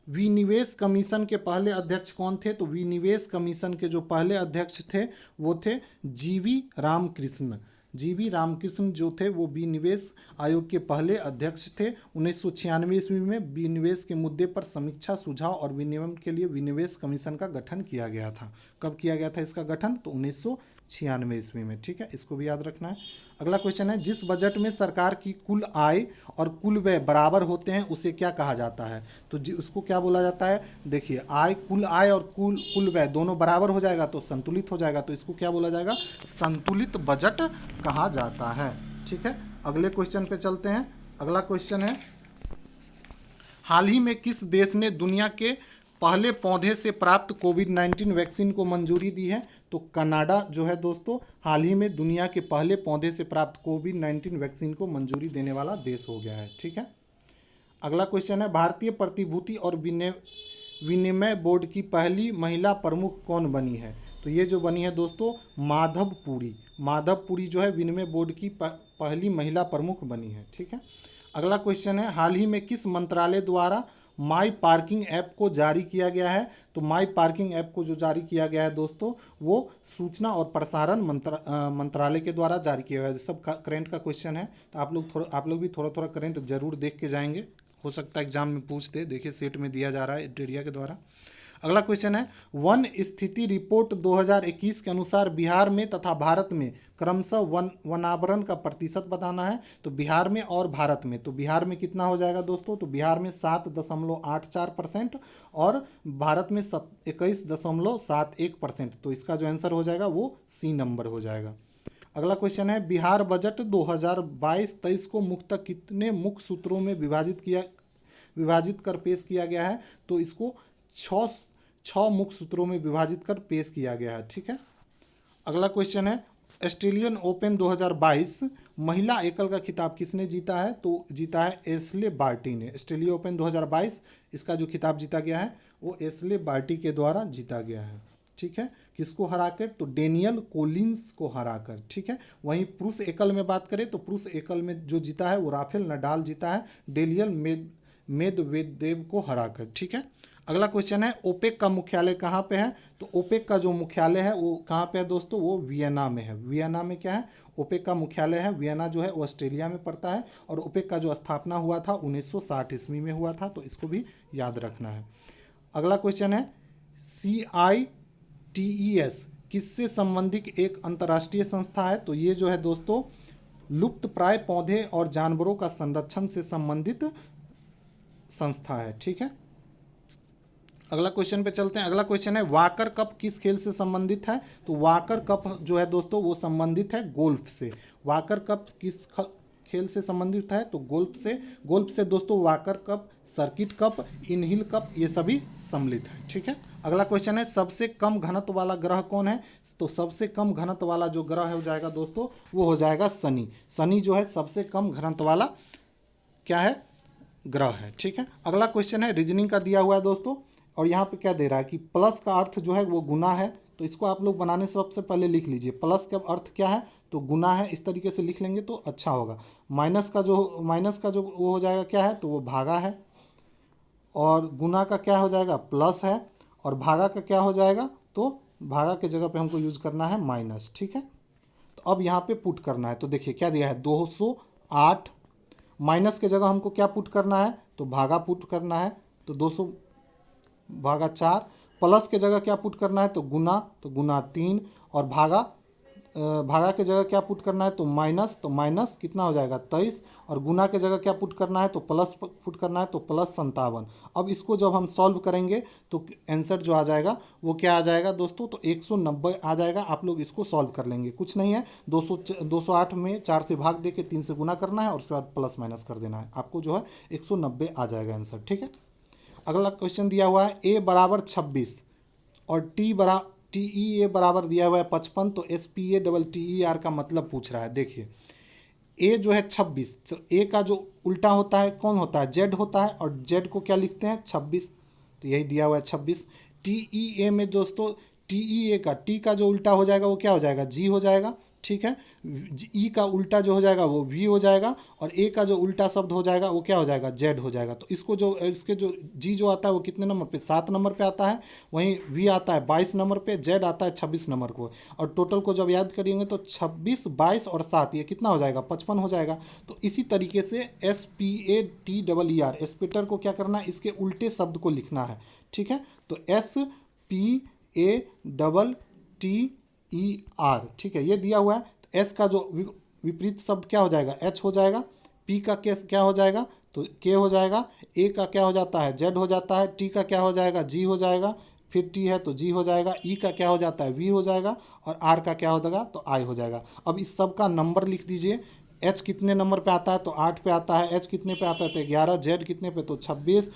विनिवेश कमीशन के पहले अध्यक्ष कौन थे। तो विनिवेश कमीशन के जो पहले अध्यक्ष थे वो थे GV रामकृष्ण। GV रामकृष्ण जो थे वो विनिवेश आयोग के पहले अध्यक्ष थे। 1996 ईस्वी में विनिवेश के मुद्दे पर समीक्षा, सुझाव और विनियमन के लिए विनिवेश कमीशन का गठन किया गया था। कब किया गया था इसका गठन, तो 1996 ईस्वी में, ठीक है। इसको भी याद रखना है। अगला क्वेश्चन है, जिस बजट में सरकार की कुल आय और कुल व्यय बराबर होते हैं उसे क्या कहा जाता है। तो उसको क्या बोला जाता है, देखिए कुल आय और कुल व्यय दोनों बराबर हो जाएगा तो संतुलित हो जाएगा, तो इसको क्या बोला जाएगा, संतुलित बजट कहा जाता है, ठीक है। अगले क्वेश्चन पे चलते हैं। अगला क्वेश्चन है, हाल ही में किस देश ने दुनिया के पहले पौधे से प्राप्त कोविड-19 वैक्सीन को मंजूरी दी है। तो कनाडा जो है दोस्तों हाल ही में दुनिया के पहले पौधे से प्राप्त कोविड-19 वैक्सीन को मंजूरी देने वाला देश हो गया है, ठीक है। अगला क्वेश्चन है, भारतीय प्रतिभूति और विनिमय बोर्ड की पहली महिला प्रमुख कौन बनी है। तो ये जो बनी है दोस्तों माधवपुरी जो है विनिमय बोर्ड की पहली महिला प्रमुख बनी है, ठीक है। अगला क्वेश्चन है, हाल ही में किस मंत्रालय द्वारा माई पार्किंग ऐप को जारी किया गया है। तो माई पार्किंग ऐप को जो जारी किया गया है दोस्तों, वो सूचना और प्रसारण मंत्रालय के द्वारा जारी किया गया है। सब करंट का क्वेश्चन है, तो आप लोग भी थोड़ा थोड़ा करंट जरूर देख के जाएंगे, हो सकता है एग्जाम में पूछ दे। देखिए सेट में दिया जा रहा है डेरिया के द्वारा। अगला क्वेश्चन है, वन स्थिति रिपोर्ट 2021 के अनुसार बिहार में तथा भारत में क्रमशः वनावरण का प्रतिशत बताना है। तो बिहार में और भारत में, तो बिहार में कितना हो जाएगा दोस्तों, तो बिहार में 7.84% और भारत में 21.71%। तो इसका जो आंसर हो जाएगा वो सी नंबर हो जाएगा। अगला क्वेश्चन है, बिहार बजट 2022-23 को मुख्यतः कितने मुख्य सूत्रों में विभाजित कर पेश किया गया है। तो इसको छः मुख्य सूत्रों में विभाजित कर पेश किया गया है। ठीक है। अगला क्वेश्चन है, ऑस्ट्रेलियन ओपन 2022 महिला एकल का खिताब किसने जीता है। तो जीता है एशले बार्टी ने। ऑस्ट्रेलिया ओपन 2022 इसका जो खिताब जीता गया है वो एशले बार्टी के द्वारा जीता गया है। ठीक है। किसको हराकर, तो डेनियल कोलिंस को हराकर। ठीक है। वहीं पुरुष एकल में बात करें तो पुरुष एकल में जो जीता है वो राफेल नडाल जीता है डेनियल मेदवेदेव को हराकर। ठीक है। अगला क्वेश्चन है, ओपेक का मुख्यालय कहाँ पे है। तो ओपेक का जो मुख्यालय है वो कहाँ पे है दोस्तों, वो वियना में है। वियना में क्या है, ओपेक का मुख्यालय है। वियना जो है वो ऑस्ट्रेलिया में पड़ता है और ओपेक का जो स्थापना हुआ था 1960 ईस्वी में हुआ था, तो इसको भी याद रखना है। अगला क्वेश्चन है, CITES किससे संबंधित एक अंतर्राष्ट्रीय संस्था है। तो ये जो है दोस्तों लुप्त प्राय पौधे और जानवरों का संरक्षण से संबंधित संस्था है। ठीक है। अगला क्वेश्चन पे चलते हैं। अगला क्वेश्चन है, वाकर कप किस खेल से संबंधित है। तो वाकर कप जो है दोस्तों वो संबंधित है गोल्फ से। वाकर कप किस खेल से संबंधित है, तो गोल्फ से। गोल्फ से दोस्तों वाकर कप, सर्किट कप, इनहिल कप ये सभी सम्मिलित है। ठीक है। अगला क्वेश्चन है, सबसे कम घनत्व वाला ग्रह कौन है। तो सबसे कम घनत्व वाला जो ग्रह हो जाएगा दोस्तों वो हो जाएगा शनि। शनि जो है सबसे कम घनत्व वाला क्या है, ग्रह है। ठीक है। अगला क्वेश्चन है, रीजनिंग का दिया हुआ है दोस्तों, और यहाँ पे क्या दे रहा है कि प्लस का अर्थ जो है वो गुना है। तो इसको आप लोग बनाने से सबसे पहले लिख लीजिए, प्लस का अर्थ क्या है, तो गुना है। इस तरीके से लिख लेंगे तो अच्छा होगा। माइनस का जो वो हो जाएगा क्या है, तो वो भागा है। और गुना का क्या हो जाएगा, प्लस है। और भागा का क्या हो जाएगा, तो भागा के जगह पे हमको यूज करना है माइनस। ठीक है। तो अब यहाँ पे पुट करना है। तो देखिए क्या दिया है, 208। माइनस के जगह हमको क्या पुट करना है, तो भागा पुट करना है। तो 200 भागा 4। प्लस के जगह क्या पुट करना है, तो गुना 3। और भागा के जगह क्या पुट करना है, तो माइनस कितना हो जाएगा 23। और गुना के जगह क्या पुट करना है, तो प्लस पुट करना है, तो प्लस 57। अब इसको जब हम सॉल्व करेंगे तो आंसर जो आ जाएगा वो क्या आ जाएगा दोस्तों, तो 190 आ जाएगा। आप लोग इसको सॉल्व कर लेंगे, कुछ नहीं है। 208 में 4 से भाग दे के 3 से गुना करना है और उसके बाद प्लस माइनस कर देना है। आपको जो है 190 आ जाएगा आंसर। ठीक है। अगला क्वेश्चन दिया हुआ है, a बराबर 26 और TEA बराबर दिया हुआ है 55। तो SPATTER का मतलब पूछ रहा है। देखिए a जो है 26, तो a का जो उल्टा होता है कौन होता है, z होता है। और z को क्या लिखते हैं, 26। तो यही दिया हुआ है 26। TEA में दोस्तों TEA का t का जो उल्टा हो जाएगा वो क्या हो जाएगा, g हो जाएगा। ठीक है। ई का उल्टा जो हो जाएगा वो v हो जाएगा। और ए का जो उल्टा शब्द हो जाएगा वो क्या हो जाएगा, z हो जाएगा। तो इसको जो इसके जो g जो आता है वो कितने नंबर पे, 7 नंबर पे आता है। वहीं v आता है 22 नंबर पे, z आता है 26 नंबर को। और टोटल को जब याद करेंगे तो 26, 22 और 7 ये कितना हो जाएगा, 55 हो जाएगा। तो इसी तरीके से SPATTER एस्पेटर को क्या करना है, इसके उल्टे शब्द को लिखना है। ठीक है। तो SPATTER। ठीक है। ये दिया हुआ है। तो एस का जो विपरीत शब्द क्या हो जाएगा, एच हो जाएगा। पी का क्या हो जाएगा, तो के हो जाएगा। ए का क्या हो जाता है, जेड हो जाता है। टी का क्या हो जाएगा, जी हो जाएगा। फिर टी है तो जी हो जाएगा। ई का क्या हो जाता है, वी हो जाएगा। और आर का क्या हो जाएगा, तो आई हो जाएगा। अब इस सब का नंबर लिख दीजिए। एच कितने नंबर पे आता है, तो 8 पे आता है। एच कितने पे आता है, तो 11। जेड कितने पे, तो 26।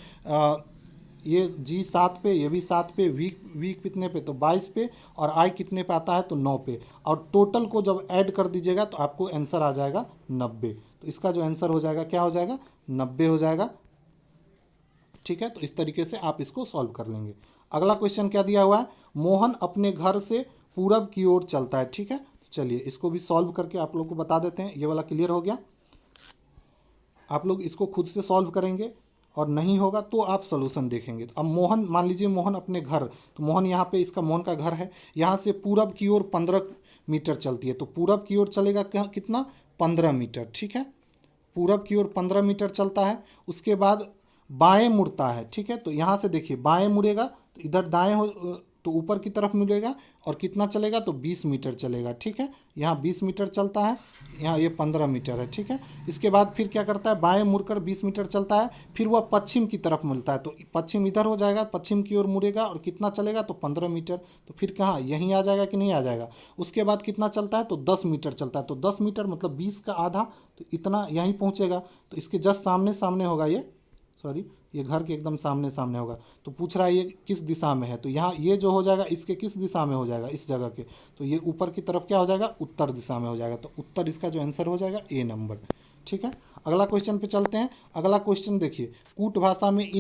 ये जी 7 पे, ये भी 7 पे। वी कितने पे, तो 22 पे। और आई कितने पे आता है, तो 9 पे। और टोटल को जब ऐड कर दीजिएगा तो आपको आंसर आ जाएगा 90। तो इसका जो आंसर हो जाएगा क्या हो जाएगा, 90 हो जाएगा। ठीक है। तो इस तरीके से आप इसको सॉल्व कर लेंगे। अगला क्वेश्चन क्या दिया हुआ है, मोहन अपने घर से पूरब की ओर चलता है। ठीक है। तो चलिए इसको भी सॉल्व करके आप लोग को बता देते हैं। ये वाला क्लियर हो गया, आप लोग इसको खुद से सॉल्व करेंगे और नहीं होगा तो आप सोल्यूशन देखेंगे। अब मोहन, मान लीजिए मोहन अपने घर, तो मोहन यहाँ पे इसका मोहन का घर है, यहाँ से पूरब की ओर 15 मीटर चलती है, तो पूरब की ओर चलेगा कितना, 15 मीटर, ठीक है। पूरब की ओर 15 मीटर चलता है, उसके बाद बाएं मुड़ता है, ठीक है। तो यहाँ से देखिए बाएं मुड़ेगा तो इधर दाएं हो तो ऊपर की तरफ मुड़ेगा और कितना चलेगा, तो 20 मीटर चलेगा, ठीक है। यहाँ 20 मीटर चलता है, यहाँ ये 15 मीटर है, ठीक है। इसके बाद फिर क्या करता है, बाएं मुड़कर 20 मीटर चलता है, फिर वह पश्चिम की तरफ मुड़ता है, तो पश्चिम इधर हो जाएगा, पश्चिम की ओर मुड़ेगा और कितना चलेगा, तो 15 मीटर। तो फिर कहाँ, यहीं आ जाएगा कि नहीं आ जाएगा। उसके बाद कितना चलता है, तो 10 मीटर चलता है, तो 10 मीटर मतलब 20 का आधा, तो इतना यहीं पहुँचेगा। तो इसके जस्ट सामने सामने होगा ये, सॉरी ये घर के एकदम सामने सामने होगा। तो पूछ रहा है ये किस दिशा में है, तो यहाँ ये जो हो जाएगा इसके किस दिशा में हो जाएगा, इस जगह के, तो ये ऊपर की तरफ क्या हो जाएगा, उत्तर दिशा में हो जाएगा। तो उत्तर इसका जो आंसर हो जाएगा ए नंबर, ठीक है। अगला क्वेश्चन पे चलते हैं। अगला क्वेश्चन देखिए, कूट भाषा में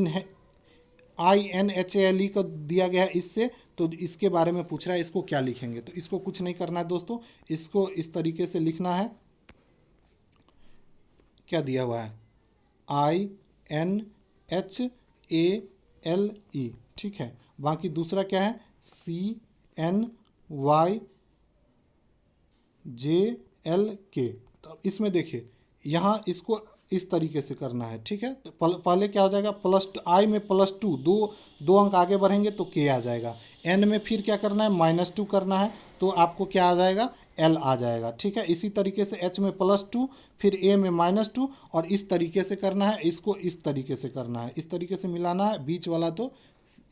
INHALE को दिया गया है इससे, तो इसके बारे में पूछ रहा है, इसको क्या लिखेंगे। तो इसको कुछ नहीं करना है दोस्तों, इसको इस तरीके से लिखना है, क्या दिया हुआ है, INHALE, ठीक है। बाकी दूसरा क्या है, CNYJLK। तो इसमें देखिए यहाँ इसको इस तरीके से करना है, ठीक है। तो पहले क्या हो जाएगा, I में +2, दो अंक आगे बढ़ेंगे तो K आ जाएगा। N में फिर क्या करना है, -2 करना है, तो आपको क्या आ जाएगा, L आ जाएगा, ठीक है। इसी तरीके से H में +2, फिर A में -2, और इस तरीके से करना है, इसको इस तरीके से करना है, इस तरीके से मिलाना है, बीच वाला तो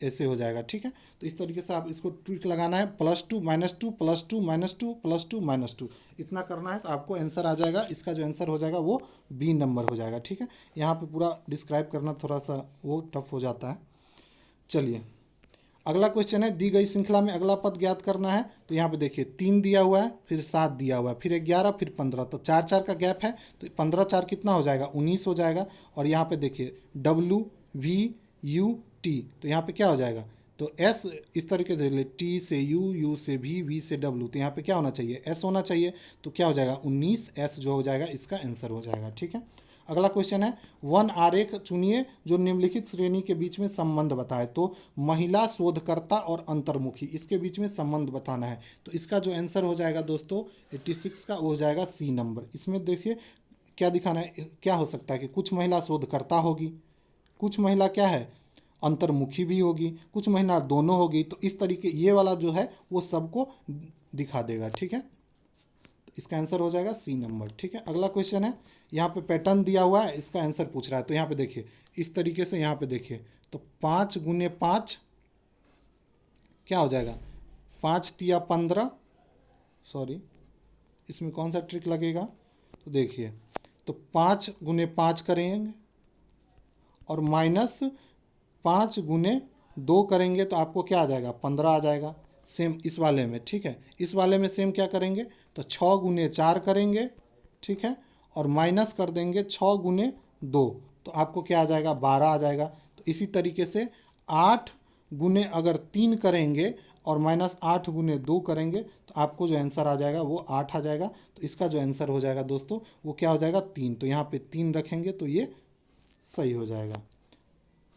ऐसे हो जाएगा, ठीक है। तो इस तरीके से आप इसको ट्रिक लगाना है, +2 -2 +2 -2 +2 -2, इतना करना है, तो आपको आंसर आ जाएगा। इसका जो आंसर हो जाएगा वो B नंबर हो जाएगा, ठीक है। यहाँ पे पूरा डिस्क्राइब करना थोड़ा सा वो टफ हो जाता है। चलिए अगला क्वेश्चन है, दी गई श्रृंखला में अगला पद ज्ञात करना है। तो यहाँ पे देखिए 3 दिया हुआ है, फिर 7 दिया हुआ है, फिर 11, फिर 15, तो 4 का गैप है, तो 15 4 कितना हो जाएगा, 19 हो जाएगा। और यहाँ पे देखिए WVUT, तो यहाँ पे क्या हो जाएगा, तो S इस तरीके से T से U, U से V से W, तो यहाँ पे क्या होना चाहिए, S होना चाहिए। तो क्या हो जाएगा, 19S जो हो जाएगा इसका आंसर हो जाएगा, ठीक है। अगला क्वेश्चन है, वन आरेख चुनिए जो निम्नलिखित श्रेणी के बीच में संबंध बताए। तो महिला शोधकर्ता और अंतर्मुखी, इसके बीच में संबंध बताना है। तो इसका जो आंसर हो जाएगा दोस्तों 86 का, वो हो जाएगा C नंबर। इसमें देखिए क्या दिखाना है, क्या हो सकता है कि कुछ महिला शोधकर्ता होगी, कुछ महिला क्या है, अंतर्मुखी भी होगी, कुछ महिला दोनों होगी। तो इस तरीके ये वाला जो है वो सबको दिखा देगा, ठीक है। तो इसका आंसर हो जाएगा C नंबर, ठीक है। अगला क्वेश्चन है, यहाँ पे पैटर्न दिया हुआ है, इसका आंसर पूछ रहा है। तो यहाँ पे देखिए इस तरीके से, यहाँ पे देखिए तो 5 × 5 क्या हो जाएगा, 5 तिया 15, सॉरी इसमें कौन सा ट्रिक लगेगा, तो देखिए तो 5 × 5 करेंगे और -5 × 2 करेंगे, तो आपको क्या आ जाएगा, 15 आ जाएगा। सेम इस वाले में, ठीक है। इस वाले में सेम क्या करेंगे, तो 6 × 4 करेंगे, ठीक है, और माइनस कर देंगे 6 × 2, तो आपको क्या आ जाएगा, 12 आ जाएगा। तो इसी तरीके से 8 × अगर 3 करेंगे और -8 × 2 करेंगे, तो आपको जो आंसर आ जाएगा वो 8 आ जाएगा। तो इसका जो आंसर हो जाएगा दोस्तों वो क्या हो जाएगा, 3। तो यहाँ पे 3 रखेंगे तो ये सही हो जाएगा।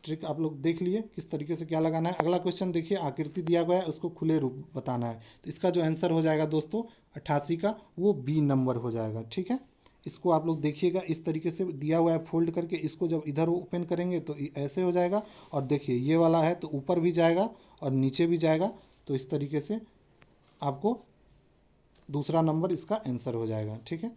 ट्रिक आप लोग देख लिए किस तरीके से क्या लगाना है। अगला क्वेश्चन देखिए, आकृति दिया गया है उसको खुले रूप बताना है। तो इसका जो आंसर हो जाएगा दोस्तों 88 का, वो B नंबर हो जाएगा, ठीक है। इसको आप लोग देखिएगा, इस तरीके से दिया हुआ है फोल्ड करके, इसको जब इधर ओपन करेंगे तो ऐसे हो जाएगा। और देखिए ये वाला है तो ऊपर भी जाएगा और नीचे भी जाएगा, तो इस तरीके से आपको दूसरा नंबर इसका आंसर हो जाएगा, ठीक है।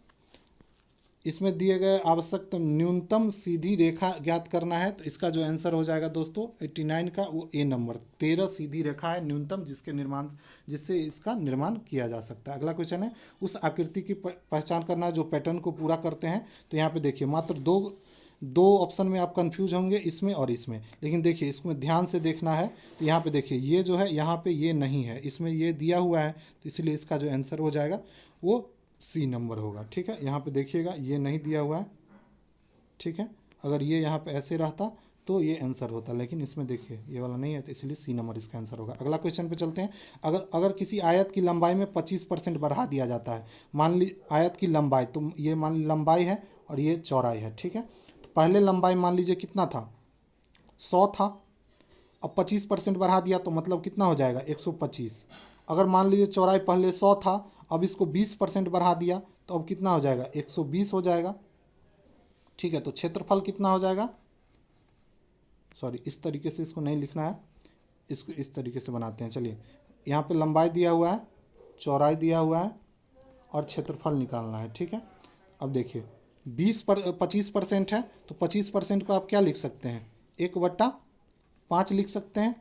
इसमें दिए गए आवश्यक न्यूनतम सीधी रेखा ज्ञात करना है। तो इसका जो आंसर हो जाएगा दोस्तों 89 का, वो A नंबर। 13 सीधी रेखा है न्यूनतम जिससे इसका निर्माण किया जा सकता है। अगला क्वेश्चन है, उस आकृति की पहचान करना है जो पैटर्न को पूरा करते हैं। तो यहाँ पे देखिए मात्र दो ऑप्शन में आप कंफ्यूज होंगे, इसमें और इसमें, लेकिन देखिए इसमें ध्यान से देखना है। तो यहाँ पे देखिए ये जो है यहाँ पे ये नहीं है, इसमें ये दिया हुआ है, तो इसलिए इसका जो आंसर हो जाएगा वो C नंबर होगा, ठीक है। यहाँ पे देखिएगा ये नहीं दिया हुआ है, ठीक है। अगर ये यहाँ पे ऐसे रहता तो ये आंसर होता, लेकिन इसमें देखिए ये वाला नहीं है, तो इसलिए C नंबर इसका आंसर होगा। अगला क्वेश्चन पे चलते हैं। अगर किसी आयत की लंबाई में 25% बढ़ा दिया जाता है, मान ली आयत की लंबाई, तो ये मान ली लंबाई है और ये चौड़ाई है, ठीक है। तो पहले लंबाई मान लीजिए कितना था, 100 था, अब 25% बढ़ा दिया तो मतलब कितना हो जाएगा 125। अगर मान लीजिए चौड़ाई पहले 100 था, अब इसको 20% बढ़ा दिया तो अब कितना हो जाएगा 120 हो जाएगा। ठीक है, तो क्षेत्रफल कितना हो जाएगा, सॉरी इस तरीके से इसको नहीं लिखना है, इसको इस तरीके से बनाते हैं। चलिए, यहाँ पे लंबाई दिया हुआ है, चौड़ाई दिया हुआ है और क्षेत्रफल निकालना है। ठीक है, अब देखिए 25% है तो 25% को आप क्या लिख सकते हैं, 1/5 लिख सकते हैं,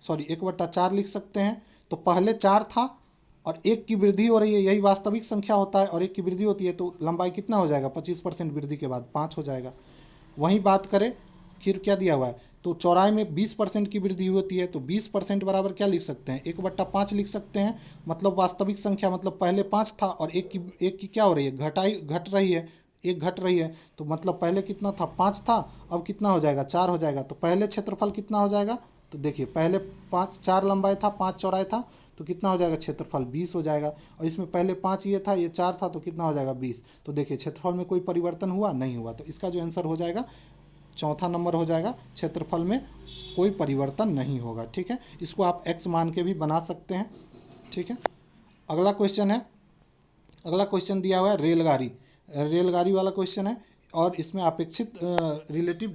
सॉरी 1/4 लिख सकते हैं। तो पहले 4 था और 1 की वृद्धि हो रही है, यही वास्तविक संख्या होता है, और 1 की वृद्धि होती है तो लंबाई कितना हो जाएगा 25% वृद्धि के बाद 5 हो जाएगा। वहीं बात करें फिर क्या दिया हुआ है, तो चौड़ाई में 20% की वृद्धि होती है तो 20% बराबर क्या लिख सकते हैं 1/5 लिख सकते हैं। मतलब वास्तविक संख्या, मतलब पहले 5 था और एक की क्या हो रही है, घट रही है, एक घट रही है, तो मतलब पहले कितना था 5 था, अब कितना हो जाएगा 4 हो जाएगा। तो पहले क्षेत्रफल कितना हो जाएगा, तो देखिए पहले 4 लंबाई था, 5 चौड़ाई था, तो कितना हो जाएगा क्षेत्रफल 20 हो जाएगा। और इसमें पहले 5 ये था, ये 4 था, तो कितना हो जाएगा 20। तो देखिए क्षेत्रफल में कोई परिवर्तन हुआ नहीं हुआ, तो इसका जो आंसर हो जाएगा चौथा नंबर हो जाएगा, क्षेत्रफल में कोई परिवर्तन नहीं होगा। ठीक है, इसको आप x मान के भी बना सकते हैं। ठीक है, अगला क्वेश्चन है, अगला क्वेश्चन दिया हुआ है रेलगाड़ी वाला क्वेश्चन है, और इसमें अपेक्षित रिलेटिव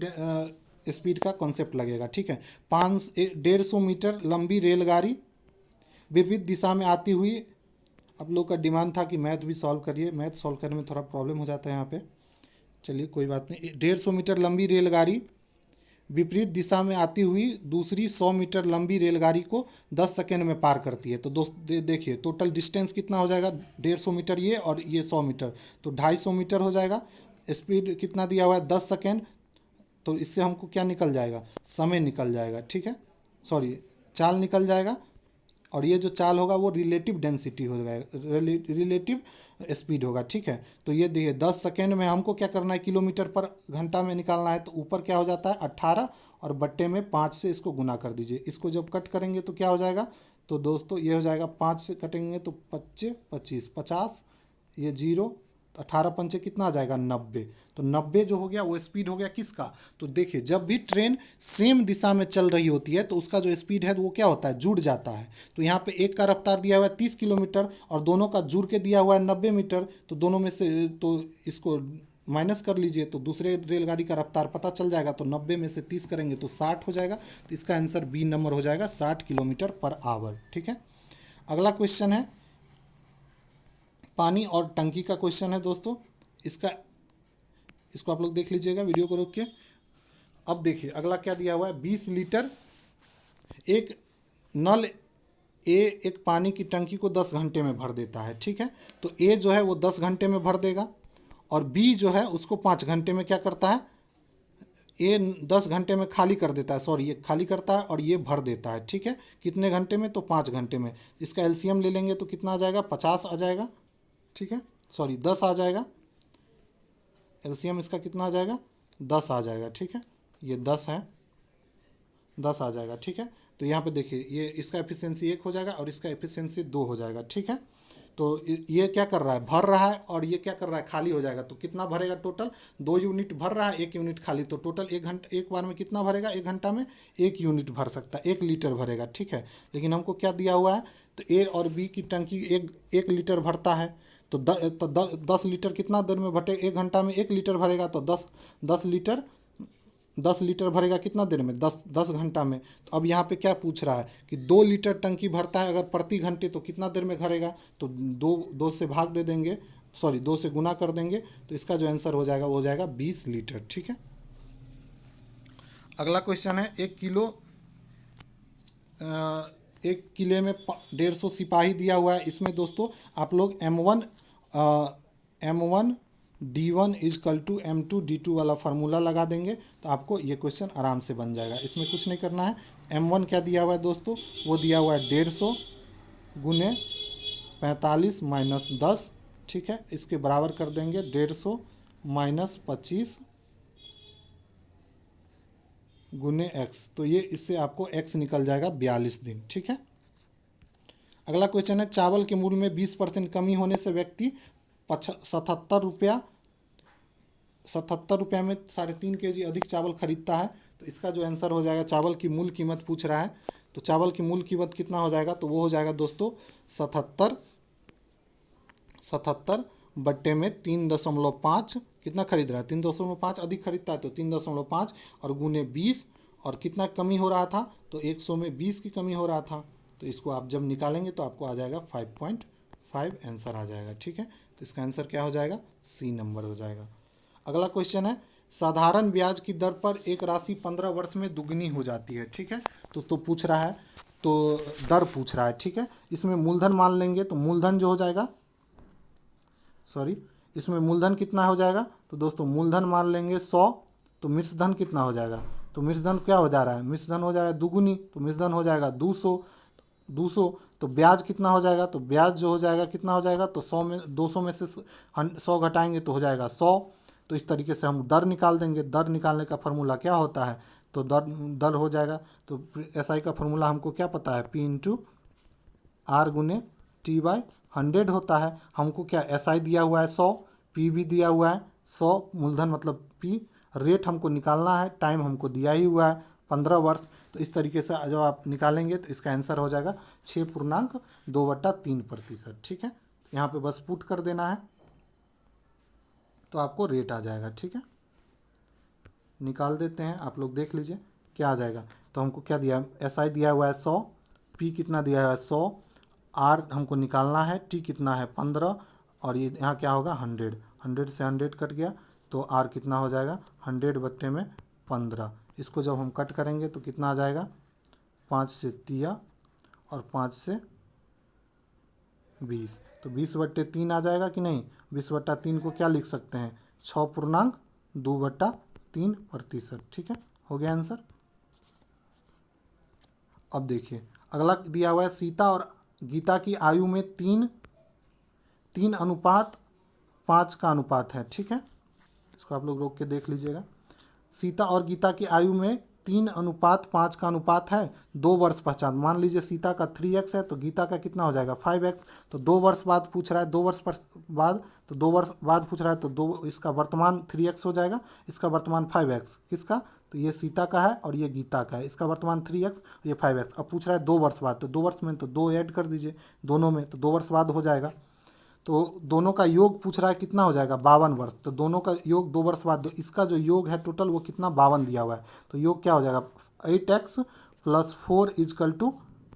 स्पीड का कॉन्सेप्ट लगेगा। ठीक है, 150 मीटर लंबी रेलगाड़ी विपरीत दिशा में आती हुई, आप लोग का डिमांड था कि मैथ भी सॉल्व करिए, मैथ सॉल्व करने में थोड़ा प्रॉब्लम हो जाता है यहाँ पे, चलिए कोई बात नहीं। 150 मीटर लंबी रेलगाड़ी विपरीत दिशा में आती हुई दूसरी 100 मीटर लंबी रेलगाड़ी को 10 सेकेंड में पार करती है। तो देखिए टोटल डिस्टेंस कितना हो जाएगा, 150 मीटर ये और ये 100 मीटर, तो 250 मीटर हो जाएगा। स्पीड कितना दिया हुआ है 10 सेकेंड, तो इससे हमको क्या निकल जाएगा, समय निकल जाएगा। ठीक है, सॉरी चाल निकल जाएगा, और ये जो चाल होगा वो रिलेटिव डेंसिटी हो जाएगा, रिलेटिव स्पीड होगा। ठीक है, तो ये देखिए 10 सेकेंड में हमको क्या करना है, किलोमीटर पर घंटा में निकालना है, तो ऊपर क्या हो जाता है 18 और बट्टे में 5 से इसको गुना कर दीजिए। इसको जब कट करेंगे तो क्या हो जाएगा, तो दोस्तों ये हो जाएगा 5 से कटेंगे तो 25 25 50, ये 0, 18 पंचे कितना आ जाएगा 90। तो 90 जो हो गया वो स्पीड हो गया किसका, तो देखिए जब भी ट्रेन सेम दिशा में चल रही होती है तो उसका जो स्पीड है वो क्या होता है, जुड़ जाता है। तो यहाँ पे एक का रफ्तार दिया हुआ है 30 किलोमीटर और दोनों का जुड़ के दिया हुआ है 90 मीटर, तो दोनों में से तो इसको माइनस कर लीजिए तो दूसरे रेलगाड़ी का रफ्तार पता चल जाएगा। तो 90 में से 30 करेंगे तो 60 हो जाएगा, तो इसका आंसर बी नंबर हो जाएगा 60 किलोमीटर पर आवर। ठीक है, अगला क्वेश्चन है पानी और टंकी का क्वेश्चन है दोस्तों, इसको आप लोग देख लीजिएगा वीडियो को रोक के। अब देखिए अगला क्या दिया हुआ है, 20 लीटर एक नल ए एक पानी की टंकी को 10 घंटे में भर देता है। ठीक है, तो ए जो है वो 10 घंटे में भर देगा और बी जो है उसको 5 घंटे में क्या करता है, ए 10 घंटे में खाली कर देता है, सॉरी ये खाली करता है और ये भर देता है। ठीक है, कितने घंटे में, तो 5 घंटे में। इसका एलसीएम ले लेंगे तो कितना आ जाएगा 50 आ जाएगा। ठीक है, सॉरी 10 आ जाएगा, एलसीएम इसका कितना आ जाएगा 10 आ जाएगा। ठीक है, ये 10 है, 10 आ जाएगा। ठीक है, तो यहाँ पे देखिए ये इसका एफिशिएंसी 1 हो जाएगा और इसका एफिशिएंसी 2 हो जाएगा। ठीक है, तो ये क्या कर रहा है, भर रहा है, और ये क्या कर रहा है, खाली हो जाएगा। तो कितना भरेगा, टोटल 2 यूनिट भर रहा है, 1 यूनिट खाली, तो टोटल 1 घंटा एक बार में कितना भरेगा, 1 घंटा में 1 यूनिट भर सकता है, 1 लीटर भरेगा। ठीक है, लेकिन हमको क्या दिया हुआ है, तो ए और बी की टंकी 1 लीटर भरता है, तो 10 लीटर कितना देर में भरे, 1 घंटा में 1 लीटर भरेगा, तो 10 लीटर भरेगा कितना देर में, 10 घंटा में। तो अब यहाँ पे क्या पूछ रहा है कि 2 लीटर टंकी भरता है अगर प्रति घंटे, तो कितना देर में भरेगा, तो 2 से भाग दे देंगे, सॉरी 2 से गुना कर देंगे, तो इसका जो आंसर हो जाएगा वो हो जाएगा 20 लीटर। ठीक है, अगला क्वेश्चन है 1 किले में 150 सिपाही दिया हुआ है। इसमें दोस्तों आप लोग M1 D1 = M2 D2 वाला फार्मूला लगा देंगे तो आपको ये क्वेश्चन आराम से बन जाएगा। इसमें कुछ नहीं करना है। M1 क्या दिया हुआ है दोस्तों, वो दिया हुआ है 150 गुने 45 माइनस 10। ठीक है, इसके बराबर कर देंगे 150 माइनस 25 गुने x, तो ये इससे आपको x निकल जाएगा 42 दिन। ठीक है, अगला क्वेश्चन है चावल के मूल्य में 20% कमी होने से व्यक्ति 77 रुपया में 3.5 kg अधिक चावल खरीदता है, तो इसका जो आंसर हो जाएगा, चावल की मूल कीमत पूछ रहा है, तो चावल की मूल कीमत कितना हो जाएगा, तो वो हो जाएगा दोस्तों 77 बट्टे में 3.5, कितना खरीद रहा है 3.5 अधिक खरीदता है तो 3.5 और गुने 20, और कितना कमी हो रहा था, तो 100 में 20 की कमी हो रहा था। तो इसको आप जब निकालेंगे तो आपको आ जाएगा 5.5 आंसर आ जाएगा। ठीक है, तो इसका आंसर क्या हो जाएगा, सी नंबर हो जाएगा। अगला क्वेश्चन है, साधारण ब्याज की दर पर एक राशि 15 वर्ष में दुगनी हो जाती है। ठीक है, तो पूछ रहा है, तो दर पूछ रहा है। ठीक है, इसमें मूलधन मान लेंगे तो मूलधन जो हो जाएगा, इसमें मूलधन कितना हो जाएगा, तो दोस्तों मूलधन मान लेंगे 100, तो मिश्रधन कितना हो जाएगा, तो मिश्रधन क्या हो जा रहा है, मिश्रधन हो जा रहा है दुगुनी, तो मिश्रधन हो जाएगा 200। तो ब्याज कितना हो जाएगा, तो ब्याज जो हो जाएगा कितना हो जाएगा, तो 200 में से 100 घटाएंगे तो हो जाएगा 100। तो इस तरीके से हम दर निकाल देंगे। दर निकालने का फॉर्मूला क्या होता है, तो दर हो जाएगा, तो एसआई का फॉर्मूला हमको क्या पता है, पी इंटू आर गुने टी बाई 100 होता है। हमको क्या एसआई दिया हुआ है 100, पी भी दिया हुआ है 100, मूलधन मतलब पी, रेट हमको निकालना है, टाइम हमको दिया ही हुआ है 15 वर्ष। तो इस तरीके से जब आप निकालेंगे तो इसका आंसर हो जाएगा 6.2/3%। ठीक है, यहाँ पे बस पुट कर देना है तो आपको रेट आ जाएगा। ठीक है, निकाल देते हैं, आप लोग देख लीजिए क्या आ जाएगा। तो हमको क्या दिया, एसआई दिया हुआ है 100, पी कितना दिया हुआ है 100, आर हमको निकालना है, टी कितना है 15, और ये यहाँ क्या होगा 100 से 100 कट गया तो आर कितना हो जाएगा 100 बट्टे में 15। इसको जब हम कट करेंगे तो कितना आ जाएगा, 5 से 3 और 5 से 20, तो 20/3 आ जाएगा कि नहीं। 20/3 को क्या लिख सकते हैं, 6.2/3%। ठीक है, हो गया आंसर। अब देखिए अगला दिया हुआ है, सीता और गीता की आयु में 3:5 का अनुपात है। ठीक है, इसको आप लोग रोक के देख लीजिएगा। सीता और गीता की आयु में 3:5 का अनुपात है। 2 वर्ष पश्चात, मान लीजिए सीता का 3x है तो गीता का कितना हो जाएगा 5x। तो 2 वर्ष बाद पूछ रहा है, 2 वर्ष बाद, तो 2 वर्ष बाद पूछ रहा है तो इसका वर्तमान 3x हो जाएगा, इसका वर्तमान 5x। किसका, तो ये सीता का है और ये गीता का है, इसका वर्तमान 3x, ये 5x। अब पूछ रहा है 2 वर्ष बाद, तो 2 वर्ष में तो 2 ऐड कर दीजिए दोनों में, तो 2 वर्ष बाद हो जाएगा। तो दोनों का योग पूछ रहा है कितना हो जाएगा 52 वर्ष, तो दोनों का योग 2 वर्ष बाद, इसका जो योग है टोटल वो कितना 52 दिया हुआ है, तो योग क्या हो जाएगा 8x + 4 =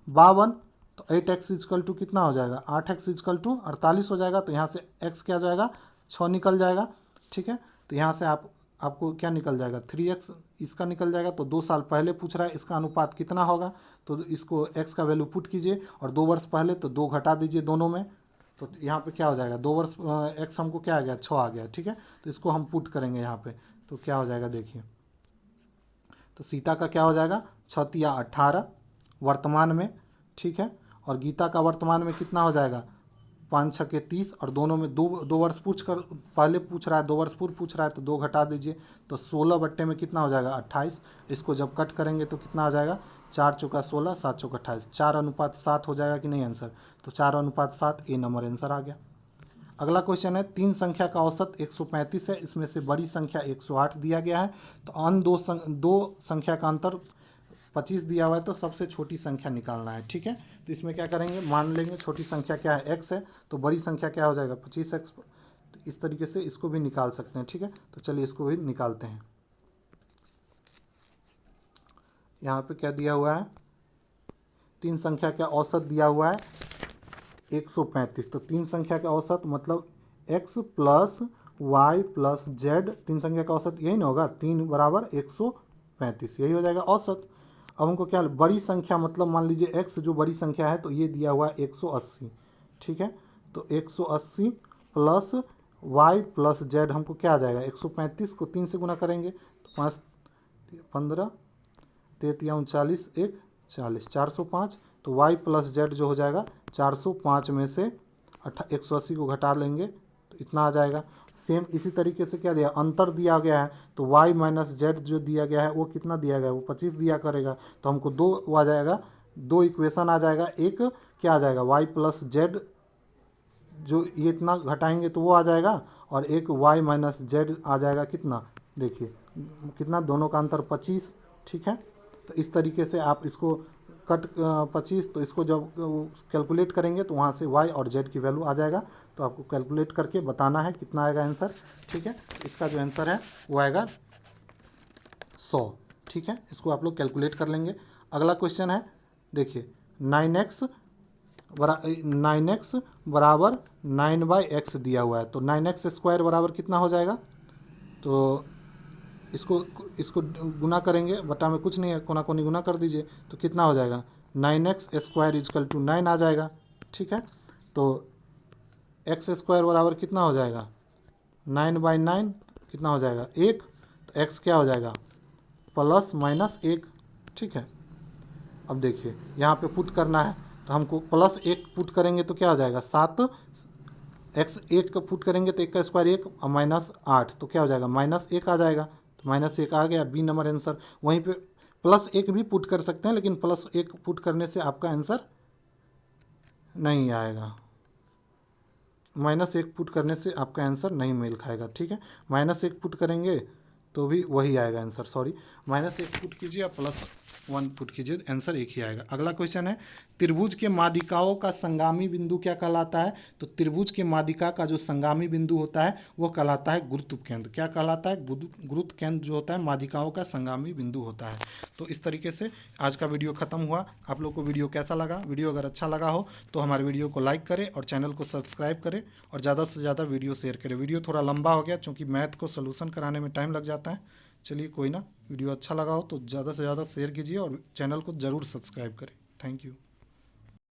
52। तो 8x = कितना हो जाएगा, 8x = 48 हो जाएगा। तो यहाँ से x क्या जाएगा 6 निकल जाएगा। ठीक है, तो यहाँ से आपको क्या निकल जाएगा 3x इसका निकल जाएगा। तो 2 साल पहले पूछ रहा है इसका अनुपात कितना होगा, तो इसको x का वैल्यू पुट कीजिए, और 2 वर्ष पहले तो 2 घटा दीजिए दोनों में, तो यहाँ पे क्या हो जाएगा 2 वर्ष x हमको क्या आ गया 6 आ गया। ठीक है, तो इसको हम पुट करेंगे यहाँ पे, तो क्या हो जाएगा देखिए, तो सीता का क्या हो जाएगा 6 × 18 वर्तमान में। ठीक है, और गीता का वर्तमान में कितना हो जाएगा 5 × 6 = 30, और दोनों में 2 वर्ष पहले पूछ रहा है, 2 वर्ष पूर्व पूछ रहा है तो 2 घटा दीजिए, तो 16 बट्टे में कितना हो जाएगा 28। इसको जब कट करेंगे तो कितना आ जाएगा 4 × 16, 7 × 28, 4:7 हो जाएगा कि नहीं आंसर, तो 4:7 ए नंबर आंसर आ गया। अगला क्वेश्चन है, 3 संख्या का औसत 135 है, इसमें से बड़ी संख्या 108 दिया गया है, तो अन्य दो संख्या का अंतर 25 दिया हुआ है, तो सबसे छोटी संख्या निकालना है। ठीक है, तो इसमें क्या करेंगे, मान लेंगे छोटी संख्या क्या है x है, तो बड़ी संख्या क्या हो जाएगा 25x। तो इस तरीके से इसको भी निकाल सकते हैं। ठीक है, तो चलिए इसको भी निकालते हैं। यहाँ पे क्या दिया हुआ है, 3 संख्या का औसत दिया हुआ है 135, तो 3 संख्या का औसत मतलब x + y + z, 3 संख्या का औसत यही ना होगा, 3 = 135, यही हो जाएगा औसत। अब हमको क्या, बड़ी संख्या मतलब मान लीजिए x जो बड़ी संख्या है, तो ये दिया हुआ है 180। ठीक है, तो 180 + y + z हमको क्या आ जाएगा 135 को 3 से गुना करेंगे तो 5 15 3 39 1 40, 405। तो y + z जो हो जाएगा 405 में से 180 को घटा लेंगे तो इतना आ जाएगा। सेम इसी तरीके से क्या दिया, अंतर दिया गया है, तो y - z जो दिया गया है वो कितना दिया गया है, वो 25 दिया करेगा, तो हमको 2 आ जाएगा, 2 इक्वेशन आ जाएगा। एक क्या आ जाएगा y + z जो ये इतना घटाएंगे तो वो आ जाएगा, और एक y - z आ जाएगा कितना, देखिए कितना, दोनों का अंतर 25 ठीक है। तो इस तरीके से आप इसको कट 25, तो इसको जब कैलकुलेट करेंगे तो वहाँ से y और z की वैल्यू आ जाएगा। तो आपको कैलकुलेट करके बताना है कितना आएगा आंसर। ठीक है, इसका जो आंसर है वो आएगा 100। ठीक है, इसको आप लोग कैलकुलेट कर लेंगे। अगला क्वेश्चन है, देखिए 9x बराबर 9/x दिया हुआ है। तो 9x स्क्वायर बराबर कितना हो जाएगा, तो इसको इसको गुना करेंगे, बटा में कुछ नहीं है, कोना कोनी गुना कर दीजिए तो कितना हो जाएगा 9x स्क्वायर इजकल टू 9 आ जाएगा। ठीक है, तो x स्क्वायर बराबर कितना हो जाएगा 9/9 कितना हो जाएगा 1। तो x क्या हो जाएगा +-1। ठीक है, अब देखिए यहाँ पे पुट करना है, तो हमको +1 पुट करेंगे तो क्या हो जाएगा 7। x 1 का पुट करेंगे तो 1 का स्क्वायर 1 और -8, तो क्या हो जाएगा -1 आ जाएगा। तो -1 आ गया, बी नंबर आंसर। वहीं पे +1 भी पुट कर सकते हैं, लेकिन +1 पुट करने से आपका आंसर नहीं आएगा। -1 पुट करने से आपका आंसर नहीं मेल खाएगा। ठीक है, -1 पुट करेंगे तो भी वही आएगा आंसर। सॉरी, -1 पुट कीजिए और +1 पुट कीजिए, आंसर एक ही आएगा। अगला क्वेश्चन है, त्रिभुज के माध्यिकाओं का संगामी बिंदु क्या कहलाता है। तो त्रिभुज के माध्यिका का जो संगामी बिंदु होता है वो कहलाता है गुरुत्व केंद्र। क्या कहलाता है, गुरुत्व केंद्र जो होता है माध्यिकाओं का संगामी बिंदु होता है। तो इस तरीके से आज का वीडियो खत्म हुआ। आप लोग को वीडियो कैसा लगा, वीडियो अगर अच्छा लगा हो तो हमारे वीडियो को लाइक करें और चैनल को सब्सक्राइब करें और ज़्यादा से ज़्यादा वीडियो शेयर करें। वीडियो थोड़ा लंबा हो गया क्योंकि मैथ को सोल्यूशन कराने में टाइम लग जाता है। चलिए कोई ना, वीडियो अच्छा लगा हो तो ज़्यादा से ज़्यादा शेयर कीजिए और चैनल को ज़रूर सब्सक्राइब करें। Thank you.